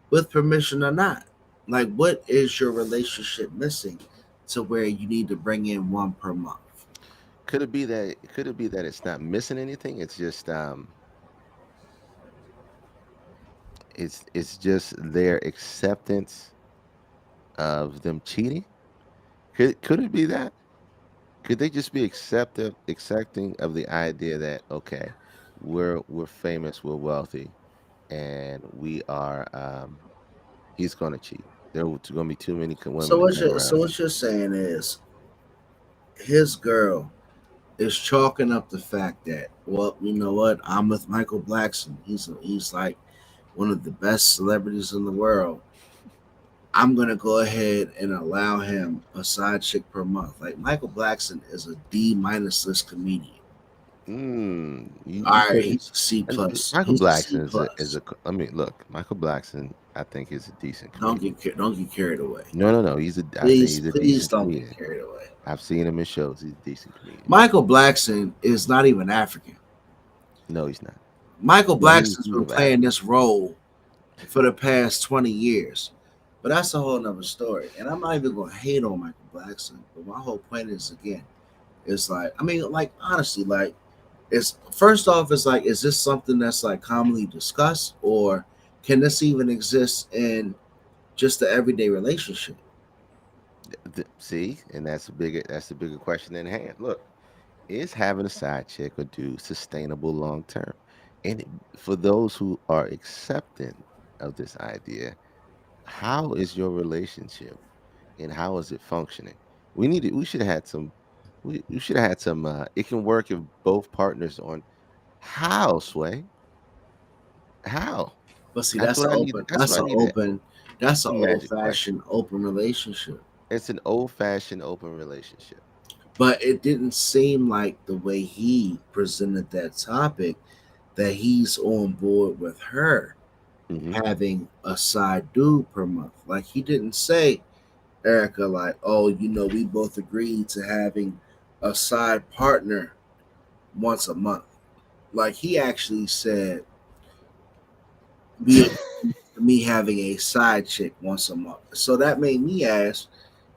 with permission or not? Like, what is your relationship missing to where you need to bring in one per month? Could it be that it's not missing anything? It's just it's just their acceptance of them cheating. Could it be that? Could they just be accepting of the idea that okay, we're famous, we're wealthy, and we are he's gonna cheat. There are gonna be too many women to come So around. what you're saying is his girl is chalking up the fact that, well, you know what, I'm with Michael Blackson. He's like one of the best celebrities in the world. I'm gonna go ahead and allow him a side chick per month. Like, Michael Blackson is a D minus list comedian. You All right, put it. he's a C And plus. Michael He's a C Blackson is plus. a. I mean, look, Michael Blackson, I think is a decent Don't comedian. don't get carried away. No, no, no. I think Please, he's a please decent don't get comedian. carried away. I've seen him in shows. He's a decent comedian. Michael Blackson is not even African. No, he's not. Michael Well, Blackson's he's been of playing African. this role for the past 20 years. But that's a whole nother story. And I'm not even gonna hate on Michael Blackson. But my whole point is again, it's like, I mean, like, honestly, like, it's first off, it's like, is this something that's like commonly discussed, or can this even exist in just the everyday relationship? See, and that's the bigger question in hand. Look, is having a side chick or dude sustainable long term? And for those who are accepting of this idea, how is your relationship and how is it functioning? We should have had some we should have had some it can work if both partners on how, Sway? How? But see, That's what I need. That's what I need. that's an The old magic question. fashioned open relationship. It's an old-fashioned open relationship. But it didn't seem like the way he presented that topic that he's on board with her Hmm. having a side dude per month. Like, he didn't say, Erica, like, oh, we both agreed to having a side partner once a month. Like, he actually said, we me having a side chick once a month. So that made me ask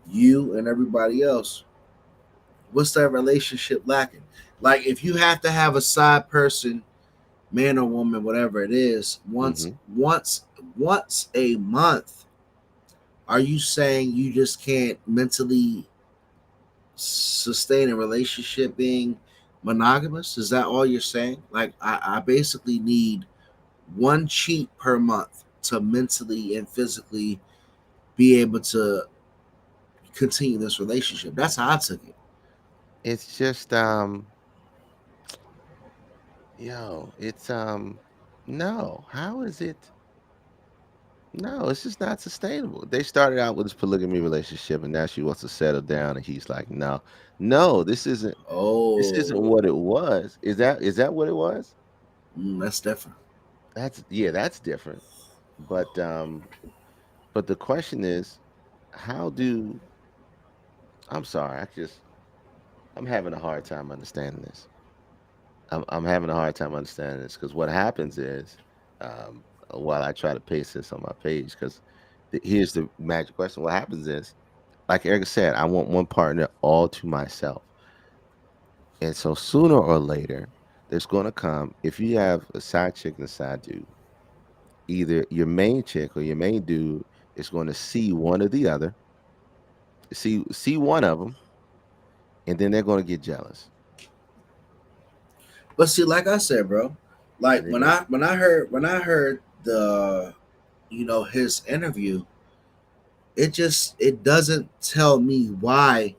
you and everybody else, what's that relationship lacking? Like, if you have to have a side person, man or woman, whatever it is, Hmm. once a month, are you saying you just can't mentally sustain a relationship being monogamous? Is that all you're saying? Like, I basically need one cheat per month to mentally and physically be able to continue this relationship. That's how I took it. It's just yo, it's no. How is it? No, it's just not sustainable. They started out with this polygamy relationship, and now she wants to settle down, and he's like, no, this isn't Oh, what it was. Is that what it was? That's different. That's yeah, that's different. But but the question is, how do I'm sorry, I'm having a hard time understanding this. I'm having a hard time understanding this because what happens is, while I try to paste this on my page, because here's the magic question. What happens is, like Erica said, I want one partner all to myself. And so sooner or later, there's going to come, if you have a side chick and a side dude, either your main chick or your main dude is going to see one or the other, see one of them, and then they're going to get jealous. But see, like I said, bro, like And they're going, when I heard the his interview, it doesn't tell me why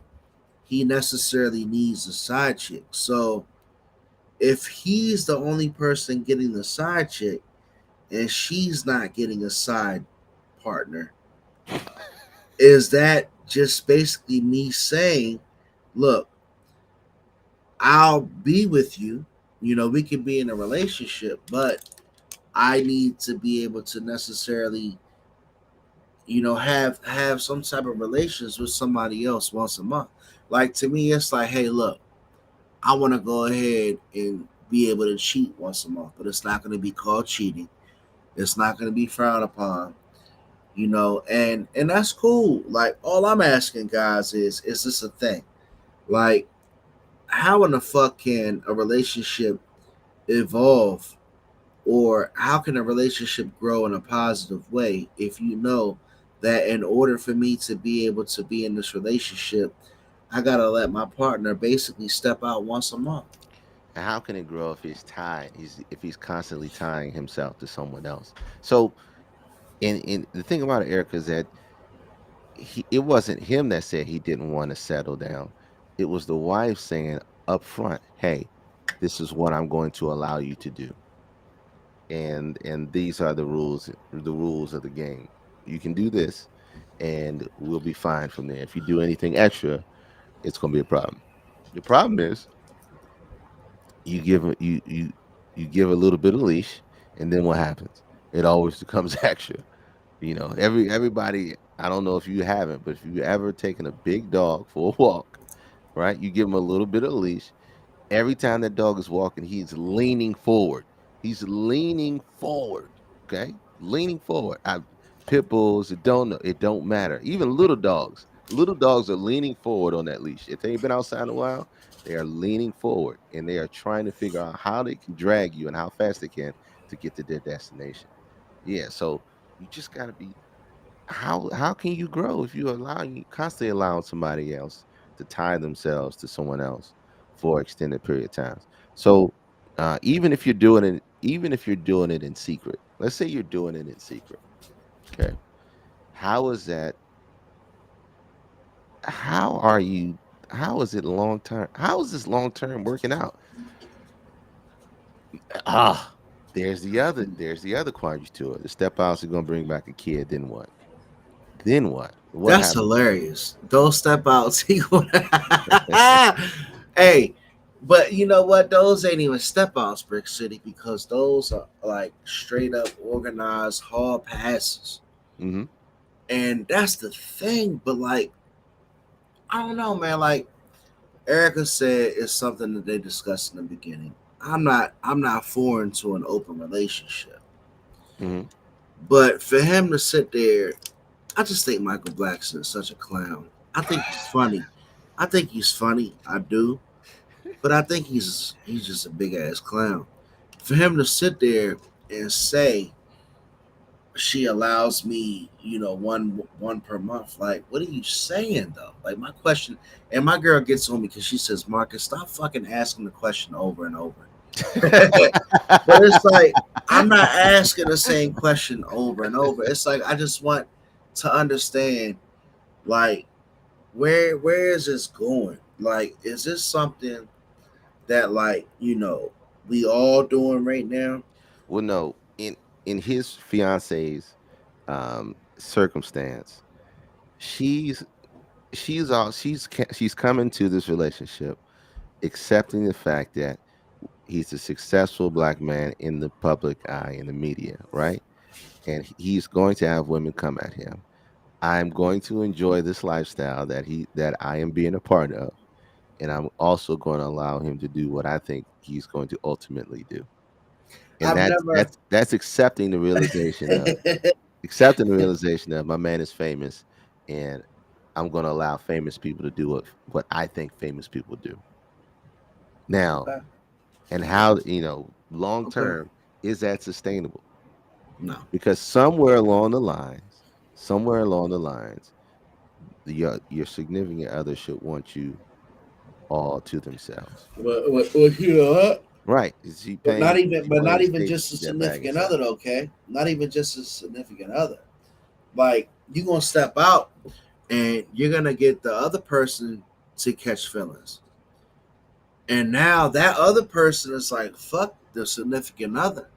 he necessarily needs a side chick. So if he's the only person getting the side chick and she's not getting a side partner, is that just basically me saying, look, I'll be with you. We can be in a relationship, but I need to be able to necessarily, have some type of relations with somebody else once a month. Like to me, it's like, hey, look, I want to go ahead and be able to cheat once a month, but it's not going to be called cheating. It's not going to be frowned upon, and that's cool. Like all I'm asking guys is this a thing? Like, how in the fuck can a relationship evolve, or how can a relationship grow in a positive way if you know that in order for me to be able to be in this relationship, I gotta let my partner basically step out once a month. and how can it grow if he's tied? If he's constantly tying himself to someone else. So, and the thing about Erica is that it wasn't him that said he didn't want to settle down. It was the wife saying up front, "Hey, this is what I'm going to allow you to do, and these are the rules of the game. You can do this, and we'll be fine from there. If you do anything extra, it's going to be a problem. The problem is you give you give a little bit of leash, and then what happens? It always becomes extra. Everybody. I don't know if you haven't, but if you ever taken a big dog for a walk, right? You give him a little bit of leash. Every time that dog is walking, he's leaning forward. He's leaning forward. Okay, leaning forward. Pit bulls. It don't matter. Even little dogs. Little dogs are leaning forward on that leash. If they ain't been outside in a while, they are leaning forward and they are trying to figure out how they can drag you and how fast they can to get to their destination. Yeah. So you just gotta be. How can you grow if you constantly allowing somebody else to tie themselves to someone else for extended period of times? So even if you're doing it in secret, let's say you're doing it in secret, okay? How is that? How are you? How is it long term? How is this long term working out? Ah, there's the other quandary to it. The step outs are gonna bring back a kid. Then what? Then what? What That's happens? hilarious. Those step outs. Hey, but you know what? Those ain't even step outs, Brick City, because those are like straight up organized hall passes. Hmm. And that's the thing. But like, I don't know, man. Like Erica said, it's something that they discussed in the beginning. I'm not foreign to an open relationship. Hmm. But for him to sit there, I just think Michael Blackson is such a clown. I think he's funny. I think he's funny. I do. But I think he's just a big ass clown. For him to sit there and say she allows me, one per month. Like, what are you saying though? Like my question, and my girl gets on me because she says, Marcus, stop fucking asking the question over and over. But it's like I'm not asking the same question over and over. It's like I just want to understand, like, where is this going? Like, is this something that, like, we all doing right now? Well, no, in his fiance's circumstance, she's she's coming to this relationship accepting the fact that He's a successful black man in the public eye, in the media, right? And he's going to have women come at him. I'm going to enjoy this lifestyle that I am being a part of, and I'm also going to allow him to do what I think he's going to ultimately do. And I've that's never. that's that's accepting the realization of my man is famous, and I'm going to allow famous people to do what I think famous people do. Now, Okay. and how, long Okay. term, is that sustainable? No. Because somewhere along the lines, your significant other should want you all to themselves. Well, you know what? Right. Is she But paying? Is she not playing even safe to just a keep that bag significant inside? other, though, okay? Not even just a significant other. Like you gonna step out and you're gonna get the other person to catch feelings. And now that other person is like, fuck the significant other.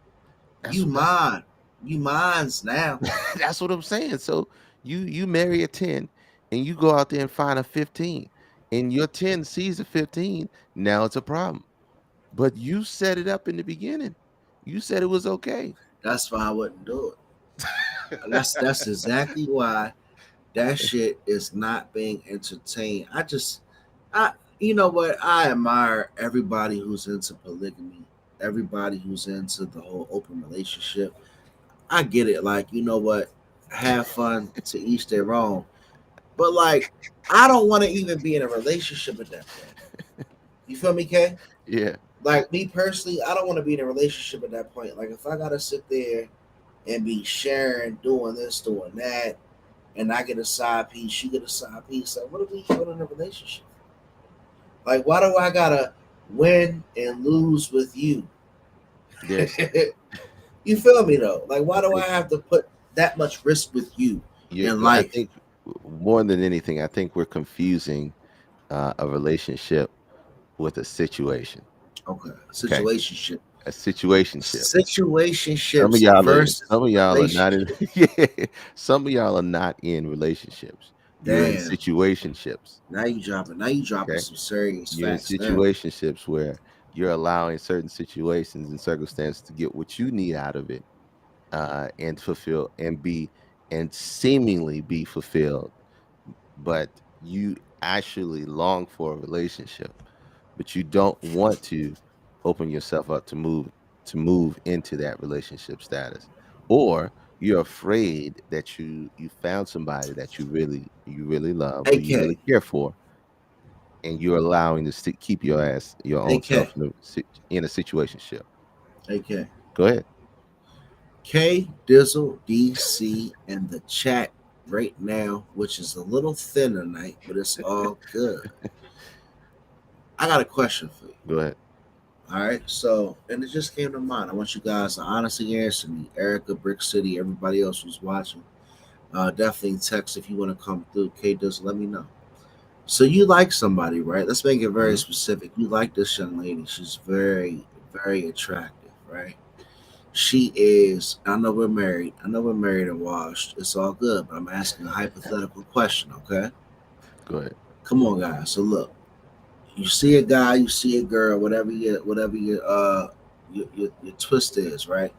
That's You that's mine. You mine's now. that's what I'm saying. So you marry a 10 and you go out there and find a 15, and your 10 sees a 15. Now it's a problem. But you set it up in the beginning. You said it was okay. That's why I wouldn't do it. That's exactly why that shit is not being entertained. I you know what? I admire everybody who's into polygamy, everybody who's into the whole open relationship. I get it. Like, you know what? Have fun to each their own. But like, I don't want to even be in a relationship at that point. You feel me, Kay? Yeah. Like me personally, I don't want to be in a relationship at that point. Like if I gotta sit there and be sharing, doing this, doing that, and I get a side piece, you get a side piece. Like, what are we doing in a relationship? Like, why do I gotta win and lose with you? There's You feel me though? Like, I why do I think have to put that much risk with you in I life? think more than anything, I think we're confusing a relationship with a situation. Okay, Okay. situationship, A situationship. situationships versus Some of y'all are not in relationship. yeah, some of y'all are not in relationships. You're in Damn. situationships. Now you dropping Okay. some serious You're in facts now. situationships where you're allowing certain situations and circumstances to get what you need out of it, and fulfill and seemingly be fulfilled, but you actually long for a relationship, but you don't want to open yourself up to move into that relationship status, or you're afraid that you found somebody that you really love or you AK, really care for, and you're allowing to keep your own self AK, in a situationship. AK. Go ahead. K Dizzle DC in the chat right now, which is a little thin tonight, but it's all good. I got a question for you. Go ahead. All right, so and it just came to mind. I want you guys to honestly answer me. Erica, Brick City, everybody else who's watching. Definitely text if you want to come through. K Dizzle, let me know. So you like somebody, right? Let's make it very Hmm. specific. You like this young lady. She's very, very attractive, right? She is. I know we're married. I know we're married and washed. It's all good. But I'm asking a hypothetical question. Okay. Go ahead. Come on, guys. So look, you see a guy, you see a girl, whatever your twist is, right?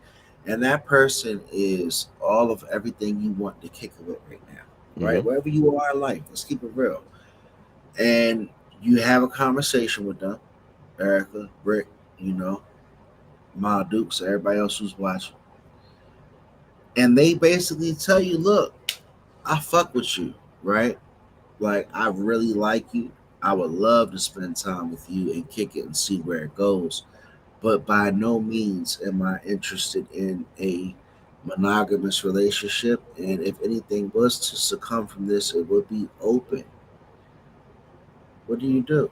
And that person is all of everything you want to kick it with right now, right? Hmm. Wherever you are in life, let's keep it real. And you have a conversation with them, Erica, Brick, you know, Ma Dukes, everybody else who's watching, and they basically tell you, look, I fuck with you, right? Like I really like you. I would love to spend time with you and kick it and see where it goes. But by no means am I interested in a monogamous relationship. And if anything was to succumb from this, it would be open. What do you do?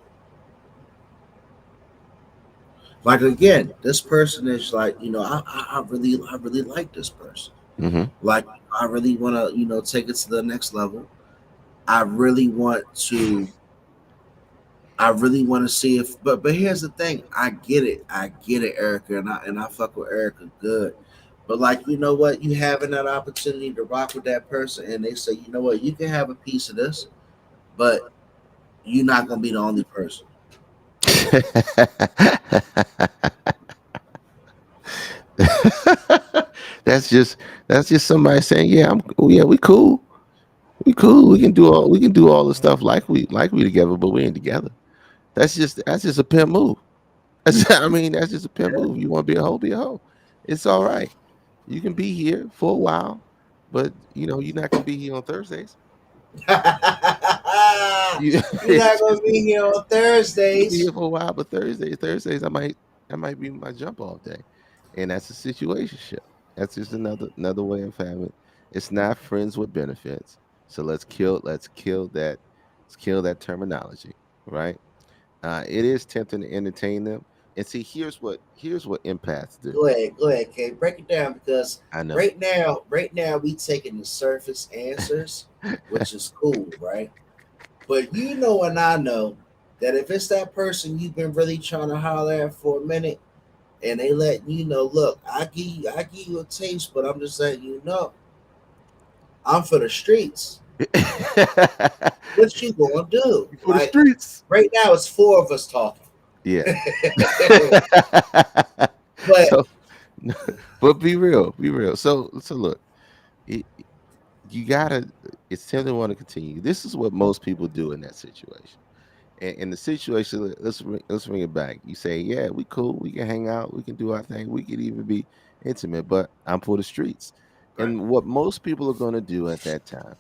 Like again, this person is like, I really like this person. Hmm. Like I really want to, take it to the next level. I really want to I really want to see if, but here's the thing. I get it, Erica, and I fuck with Erica good. But like, you know what? You having that opportunity to rock with that person, and they say, you know what? You can have a piece of this, but you're not gonna be the only person. That's just somebody saying, yeah, yeah, we cool. We cool. We can do all the stuff like we together, but we ain't together. That's just a pimp move. I mean, that's just a pimp move. You want to be a hoe, be a hoe. It's all right. You can be here for a while, but you're not gonna be here on Thursdays. You, You're not it's gonna just be here on you'll be Thursdays. here for a while, but Thursdays, I might be my jump off day, and that's a situationship. That's just another way of having. It's not friends with benefits. So let's kill that terminology, right? It is tempting to entertain them, and see, here's what empaths do. Go ahead, Kay. Break it down because I know. right now we taking the surface answers, which is cool, right? But you know and I know that if it's that person you've been really trying to holler at for a minute and they let you know, look, I give you a taste, but I'm just letting you know, I'm for the streets. What you gonna do? For the Like streets. right now it's four of us talking. Yeah. But So, but be real. So look, it, you gotta. It's tempting to want to continue. This is what most people do in that situation. And in the situation, let's bring it back. You say, yeah, we cool. We can hang out. We can do our thing. We could even be intimate. But I'm for the streets. right. And what most people are going to do at that time,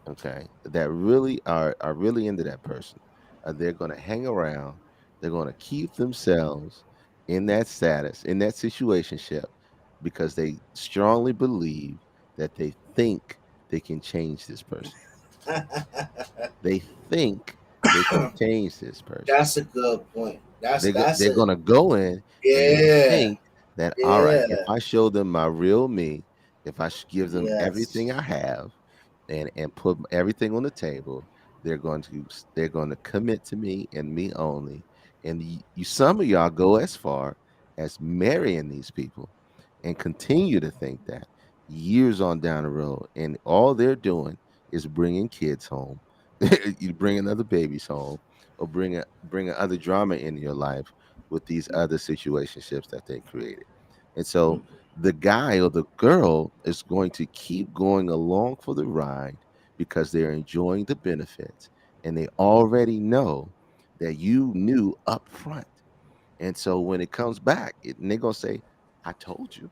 okay, that really are really into that person, they're going to hang around. They're going to keep themselves in that status, in that situationship, because they strongly believe that they think they can change this person. They think they can change this person. That's a good point. That's They're a gonna go in and they yeah, think that, all right, if yeah, I show them my real me, if I give them yes. everything I have, and put everything on the table, they're going to commit to me and me only. And some of y'all go as far as marrying these people and continue to think that years on down the road, and all they're doing is bringing kids home. You bringing other babies home, or bringing other drama in your life with these other situationships that they created. And so the guy or the girl is going to keep going along for the ride because they're enjoying the benefits, and they already know that you knew up front. And so when it comes back, and they're going to say, I told you.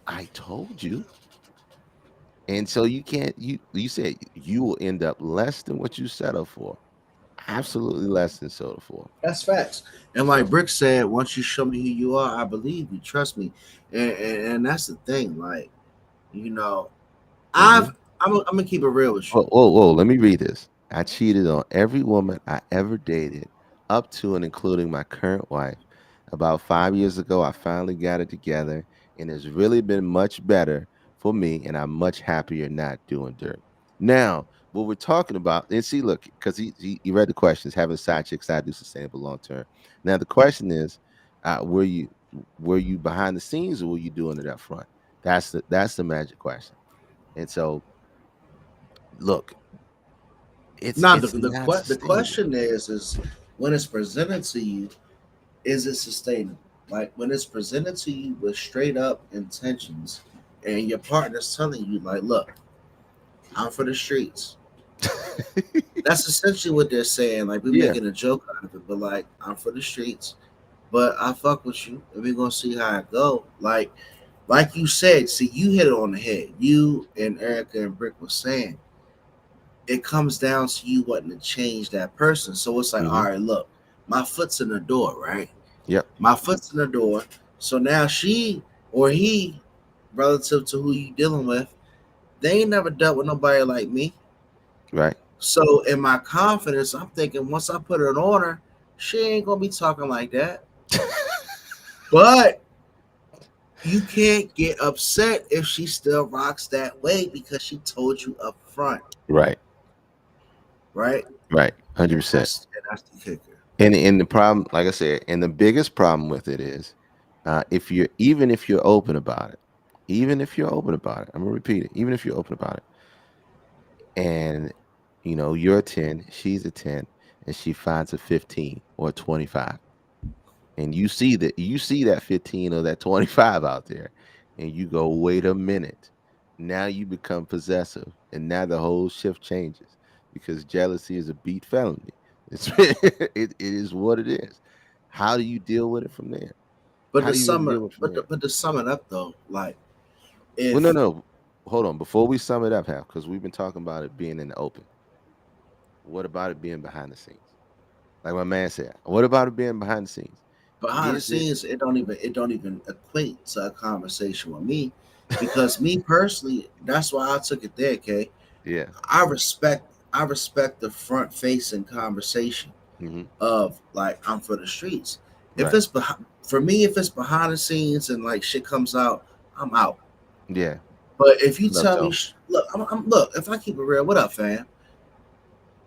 I told you. And so you can't, you said you will end up less than what you settled for. Absolutely less than soda for. That's facts. And like So, Brick said, once you show me who you are, I believe you. Trust me. And that's the thing. Like, you know, mhm. I'm gonna keep it real with Whoa, you. whoa, whoa. Let me read this. I cheated on every woman I ever dated, up to and including my current wife. About 5 years ago, I finally got it together, and it's really been much better for me, and I'm much happier not doing dirt. Now, what we're talking about, and see, look, because he read the questions, having side chicks, I do sustainable long term. Now, the question is, were you behind the scenes, or were you doing it up front? That's the magic question. And so, look, it's Now it's not the sustainable. question is when it's presented to you, is it sustainable? Like when it's presented to you with straight up intentions, and your partner's telling you, like, look, I'm for the streets. That's essentially what they're saying. Like we're Yeah, making a joke out of it, but like I'm for the streets. But I fuck with you, and we're gonna see how it go. Like you said, see, you hit it on the head. You and Erica and Brick was saying it comes down to you wanting to change that person. So it's like, hmm, all right, look, my foot's in the door, right? yep, My foot's in the door. So now she or he, relative to who you dealing with, they ain't never dealt with nobody like me. right. So in my confidence, I'm thinking once I put it on her, she ain't gonna be talking like that. But you can't get upset if she still rocks that way because she told you up front, Right, right? right, And 100%. that's the kicker. And the problem, like I said, and the biggest problem with it is, if you're open about it, even if you're open about it, I'm gonna repeat it, even if you're open about it, and you're a 10, she's a 10, and she finds a 15 or a 25, and you see that 15 or that 25 out there, and you go, wait a minute. Now you become possessive, and now the whole shift changes because jealousy is a beat felony. It is what it is. How do you deal with it from there? But How to do you really sum it, deal with it from there? but to sum it up though, like Well, no, if no. Hold on. Before we sum it up, Hal, because we've been talking about it being in the open. What about it being behind the scenes? Like my man said, what about it being behind the scenes? behind the Is it? scenes, it don't even equate to a conversation with me, because me personally, that's why I took it there. Okay, Yeah. I respect the front facing conversation Hmm. of like I'm for the streets. If Right. it's behind, for me, if it's behind the scenes and like shit comes out, I'm out. Yeah. But if you Love tell me, Tone. look, look, if I keep it real, what up, fam?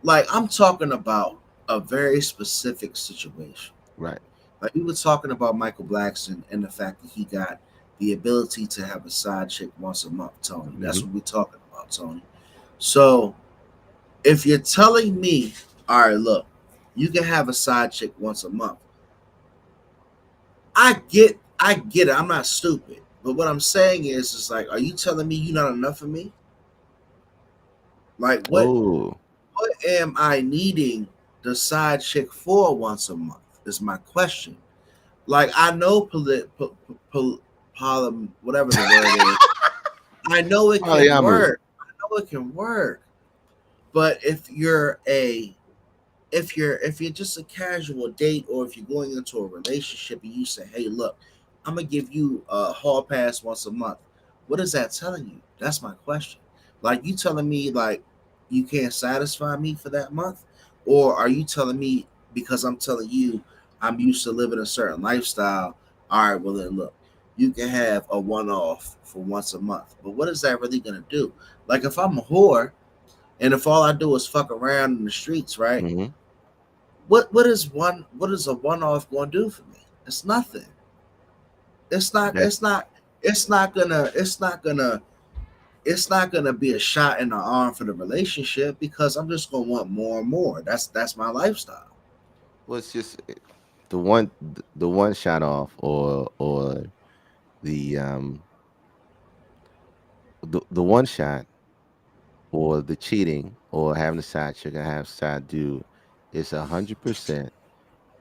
Like I'm talking about a very specific situation. Right. Like we were talking about Michael Blackson and the fact that he got the ability to have a side chick once a month, Tony. That's Hmm. what we're talking about, Tony. So if you're telling me, all right, look, you can have a side chick once a month, I get it. I'm not stupid. But what I'm saying is like, are you telling me you're not enough for me? Like Oh. what am I needing the side chick for once a month? Is my question. Like I know whatever the word is. I know it can Polyamory. work. I know it can work. But if you're just a casual date, or if you're going into a relationship and you say, hey, look, I'm gonna give you a hall pass once a month, what is that telling you? That's my question. Like, you telling me like you can't satisfy me for that month? Or are you telling me because I'm telling you I'm used to living a certain lifestyle? All right, well then look, you can have a one off for once a month. But what is that really gonna do? Like, if I'm a whore and if all I do is fuck around in the streets, right? Hmm. What is a one off going to do for me? It's nothing. It's not. That's It's not. It's not gonna. It's not gonna. It's not gonna be a shot in the arm for the relationship, because I'm just gonna want more and more. That's my lifestyle. well, it's just the one shot off or the the one shot or the cheating or having a side chick or have side dude is 100%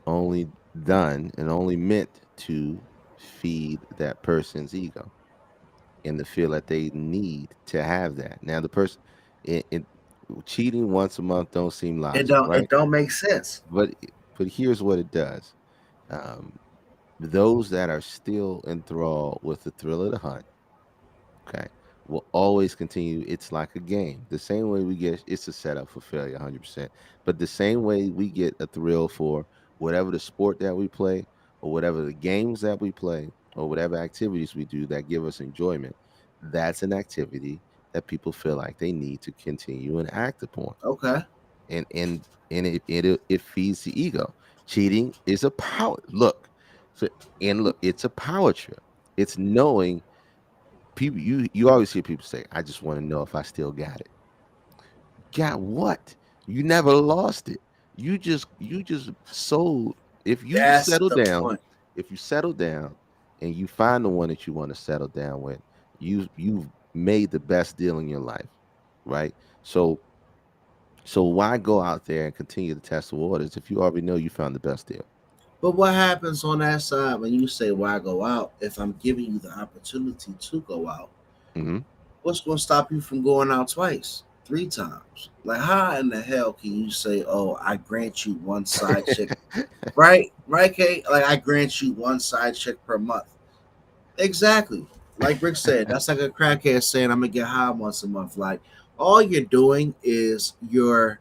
only done and only meant to feed that person's ego and the feel that they need to have that. Now the person in cheating once a month don't seem It logic, don't. right? It don't make sense. But here's what it does. Um, those that are still enthralled with the thrill of the hunt, okay, will always continue. It's like a game. The same way we get it's a setup for failure, 100%. But the same way we get a thrill for whatever the sport that we play, or whatever the games that we play, or whatever activities we do that give us enjoyment, that's an activity that people feel like they need to continue and act upon. Okay. And it feeds the ego. Cheating is a power look. So and look, it's a power trip. It's knowing people you always hear people say, I just want to know if I still got it. Got what? You never lost it. You just sold. If you That's settle the down, point. if you settle down and you find the one that you want to settle down with, you've made the best deal in your life, right? So why go out there and continue to test the waters if you already know you found the best deal? But what happens on that side when you say why go out? If I'm giving you the opportunity to go out, Hmm. what's going to stop you from going out twice, three times? Like, how in the hell can you say, "Oh, I grant you one side chick"? Right, Kate. Like, I grant you one side chick per month. Exactly. Like Rick said, that's like a crackhead saying, "I'm gonna get high once a month." Like, all you're doing is you're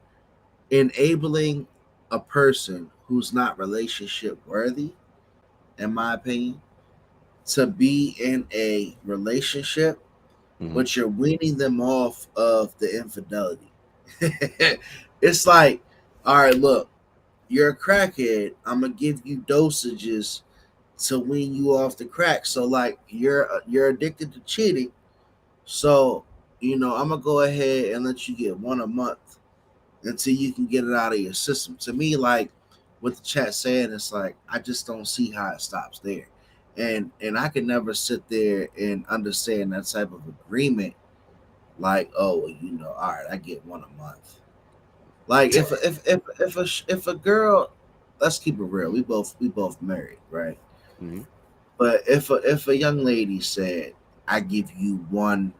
enabling a person who's not relationship worthy, in my opinion, to be in a relationship, Hmm. but you're weaning them off of the infidelity. It's like, all right, look, you're a crackhead. I'm gonna give you dosages to wean you off the crack. So like you're addicted to cheating. So I'm gonna go ahead and let you get one a month until you can get it out of your system. To me, like what the chat saying, it's like I just don't see how it stops there. and I can never sit there and understand that type of agreement. Like, oh, all right, I get one a month. Like if a girl, let's keep it real. We both married, right? Hmm. But if a young lady said, I give you one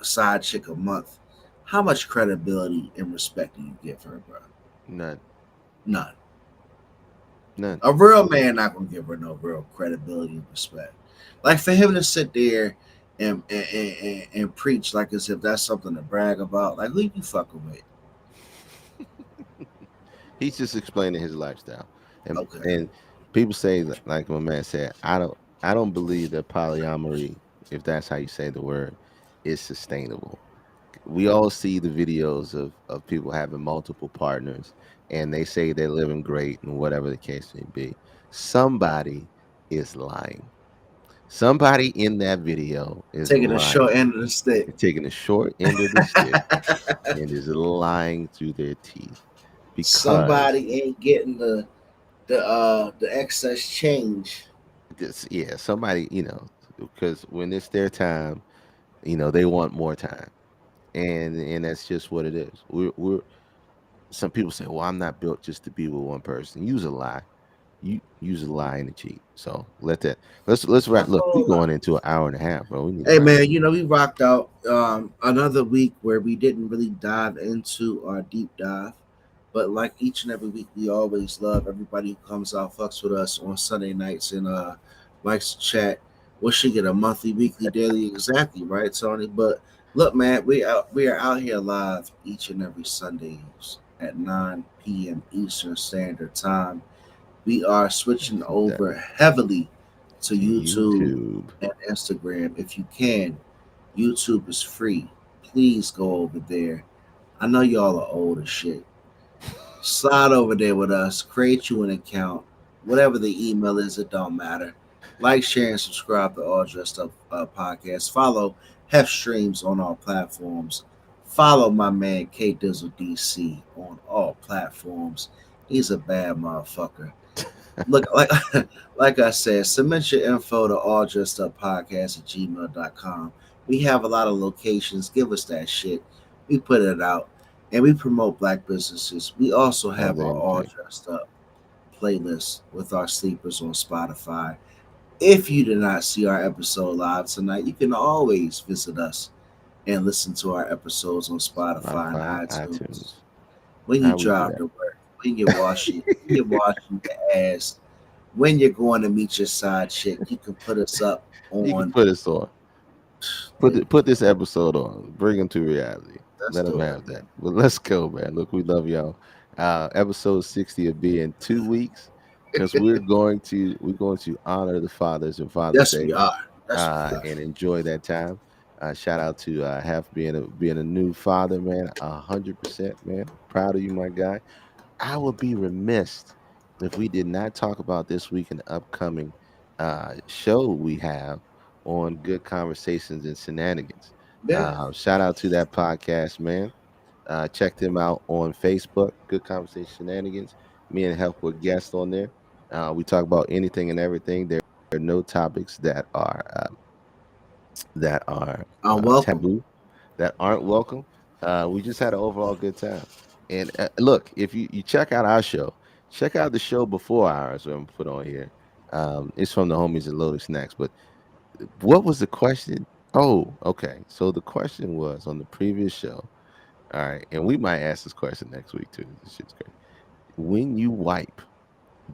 side chick a month, how much credibility and respect do you give her, bro? None. None. None. A real man not gonna give her no real credibility and respect. Like for him to sit there and preach like as if that's something to brag about. Like who you fucking with? He's just explaining his lifestyle, Okay. and people say that, like my man said, I don't believe that polyamory, if that's how you say the word, is sustainable. We all see the videos of people having multiple partners, and they say they're living great and whatever the case may be. Somebody is lying. Somebody in that video is Taking a lying. short end of the stick. They're taking a short end of the stick and is lying through their teeth because Somebody ain't getting the excess change. this, yeah, somebody, because when it's their time, they want more time, and that's just what it is. We're Some people say, "Well, I'm not built just to be with one person." Use a lie. You use a lie and a cheat. So let that. Let's wrap. That's a Look, we whole lot. going into an hour and a half, bro. We need to Hey wrap man, this. we rocked out another week where we didn't really dive into our deep dive, but like each and every week, we always love everybody who comes out, fucks with us on Sunday nights and likes to chat. We should get a monthly, weekly, daily, exactly right, Tony. But look, man, we are out here live each and every Sundays at 9 p.m. Eastern Standard Time. We are switching That over heavily to to YouTube YouTube. and Instagram. If you can, YouTube is free. Please go over there. I know y'all are old as shit. Slide over there with us. Create you an account. Whatever the email is, it don't matter. Like, share, and subscribe to All Dressed Up Podcast. Follow Hef Streams on all platforms. Follow my man K Dizzle DC on all platforms. He's a bad motherfucker. Look, like like I said, submit your info to alldressedupodcast@gmail.com. We have a lot of locations. Give us that shit. We put it out and we promote black businesses. We also Have have the our All energy. Dressed Up playlist with our sleepers on Spotify. If you did not see our episode live tonight, you can always visit us and listen to our episodes on Spotify and Spotify, iTunes. iTunes. When you How we do drive that? to work, when you're washing your ass, when you're going to meet your side chick, you can put us up You can on. put us on. There you Put go. this episode on. Bring them to reality. Let's Let them do it. have that. But let's go, man. Look, we love y'all. Episode 60 will be in 2 weeks because we're going to honor the fathers and Father's Yes, we Day, are. Yes, we are. and enjoy that time. Shout out to Hef being a new father, man. 100%, man. Proud of you, my guy. I would be remiss if we did not talk about this week and the upcoming show we have on Good Conversations and Shenanigans. Yeah. Shout out to that podcast, man. Check them out on Facebook, Good Conversation Shenanigans. Me and Help with guests on there. We talk about anything and everything. There are no topics that are Welcome. taboo, that aren't welcome. We just had an overall good time. And look, if you check out our show, check out the show before ours I'm put on here. It's from the homies at Lotus Snacks. But what was the question? Oh, okay. So the question was on the previous show. All right, and we might ask this question next week too. This shit's great. When you wipe,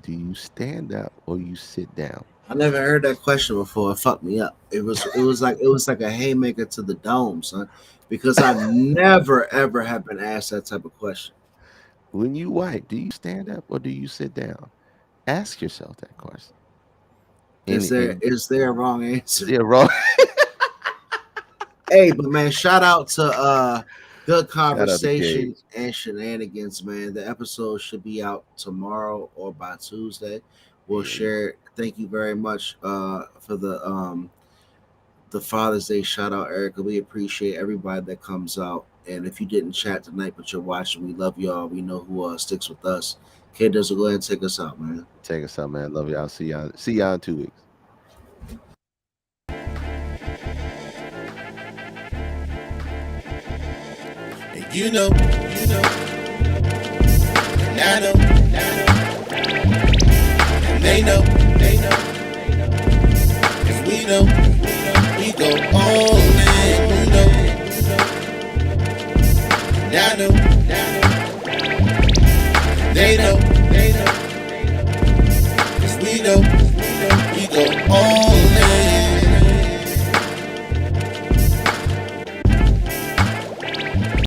do you stand up or you sit down? I never heard that question before. It fucked me up. It was like a haymaker to the dome, son, because I never ever have been asked that type of question. When you wipe, do you stand up or do you sit down? Ask yourself that question. Is And there and is there a wrong is answer? there wrong? Hey, but man, shout out to Good Shout out to Conversation Gage. and Shenanigans, man. The episode should be out tomorrow or by Tuesday. We'll Yeah, share it. Thank you very much for the Father's Day shout out, Erica. We appreciate everybody that comes out. And if you didn't chat tonight but you're watching, we love y'all. We know who sticks with us. Kid does go ahead and take us out, man. take us out, man. Love y'all. See y'all in 2 weeks. You know, and I know, and they know, cause we know, we go all in, you know, and I know.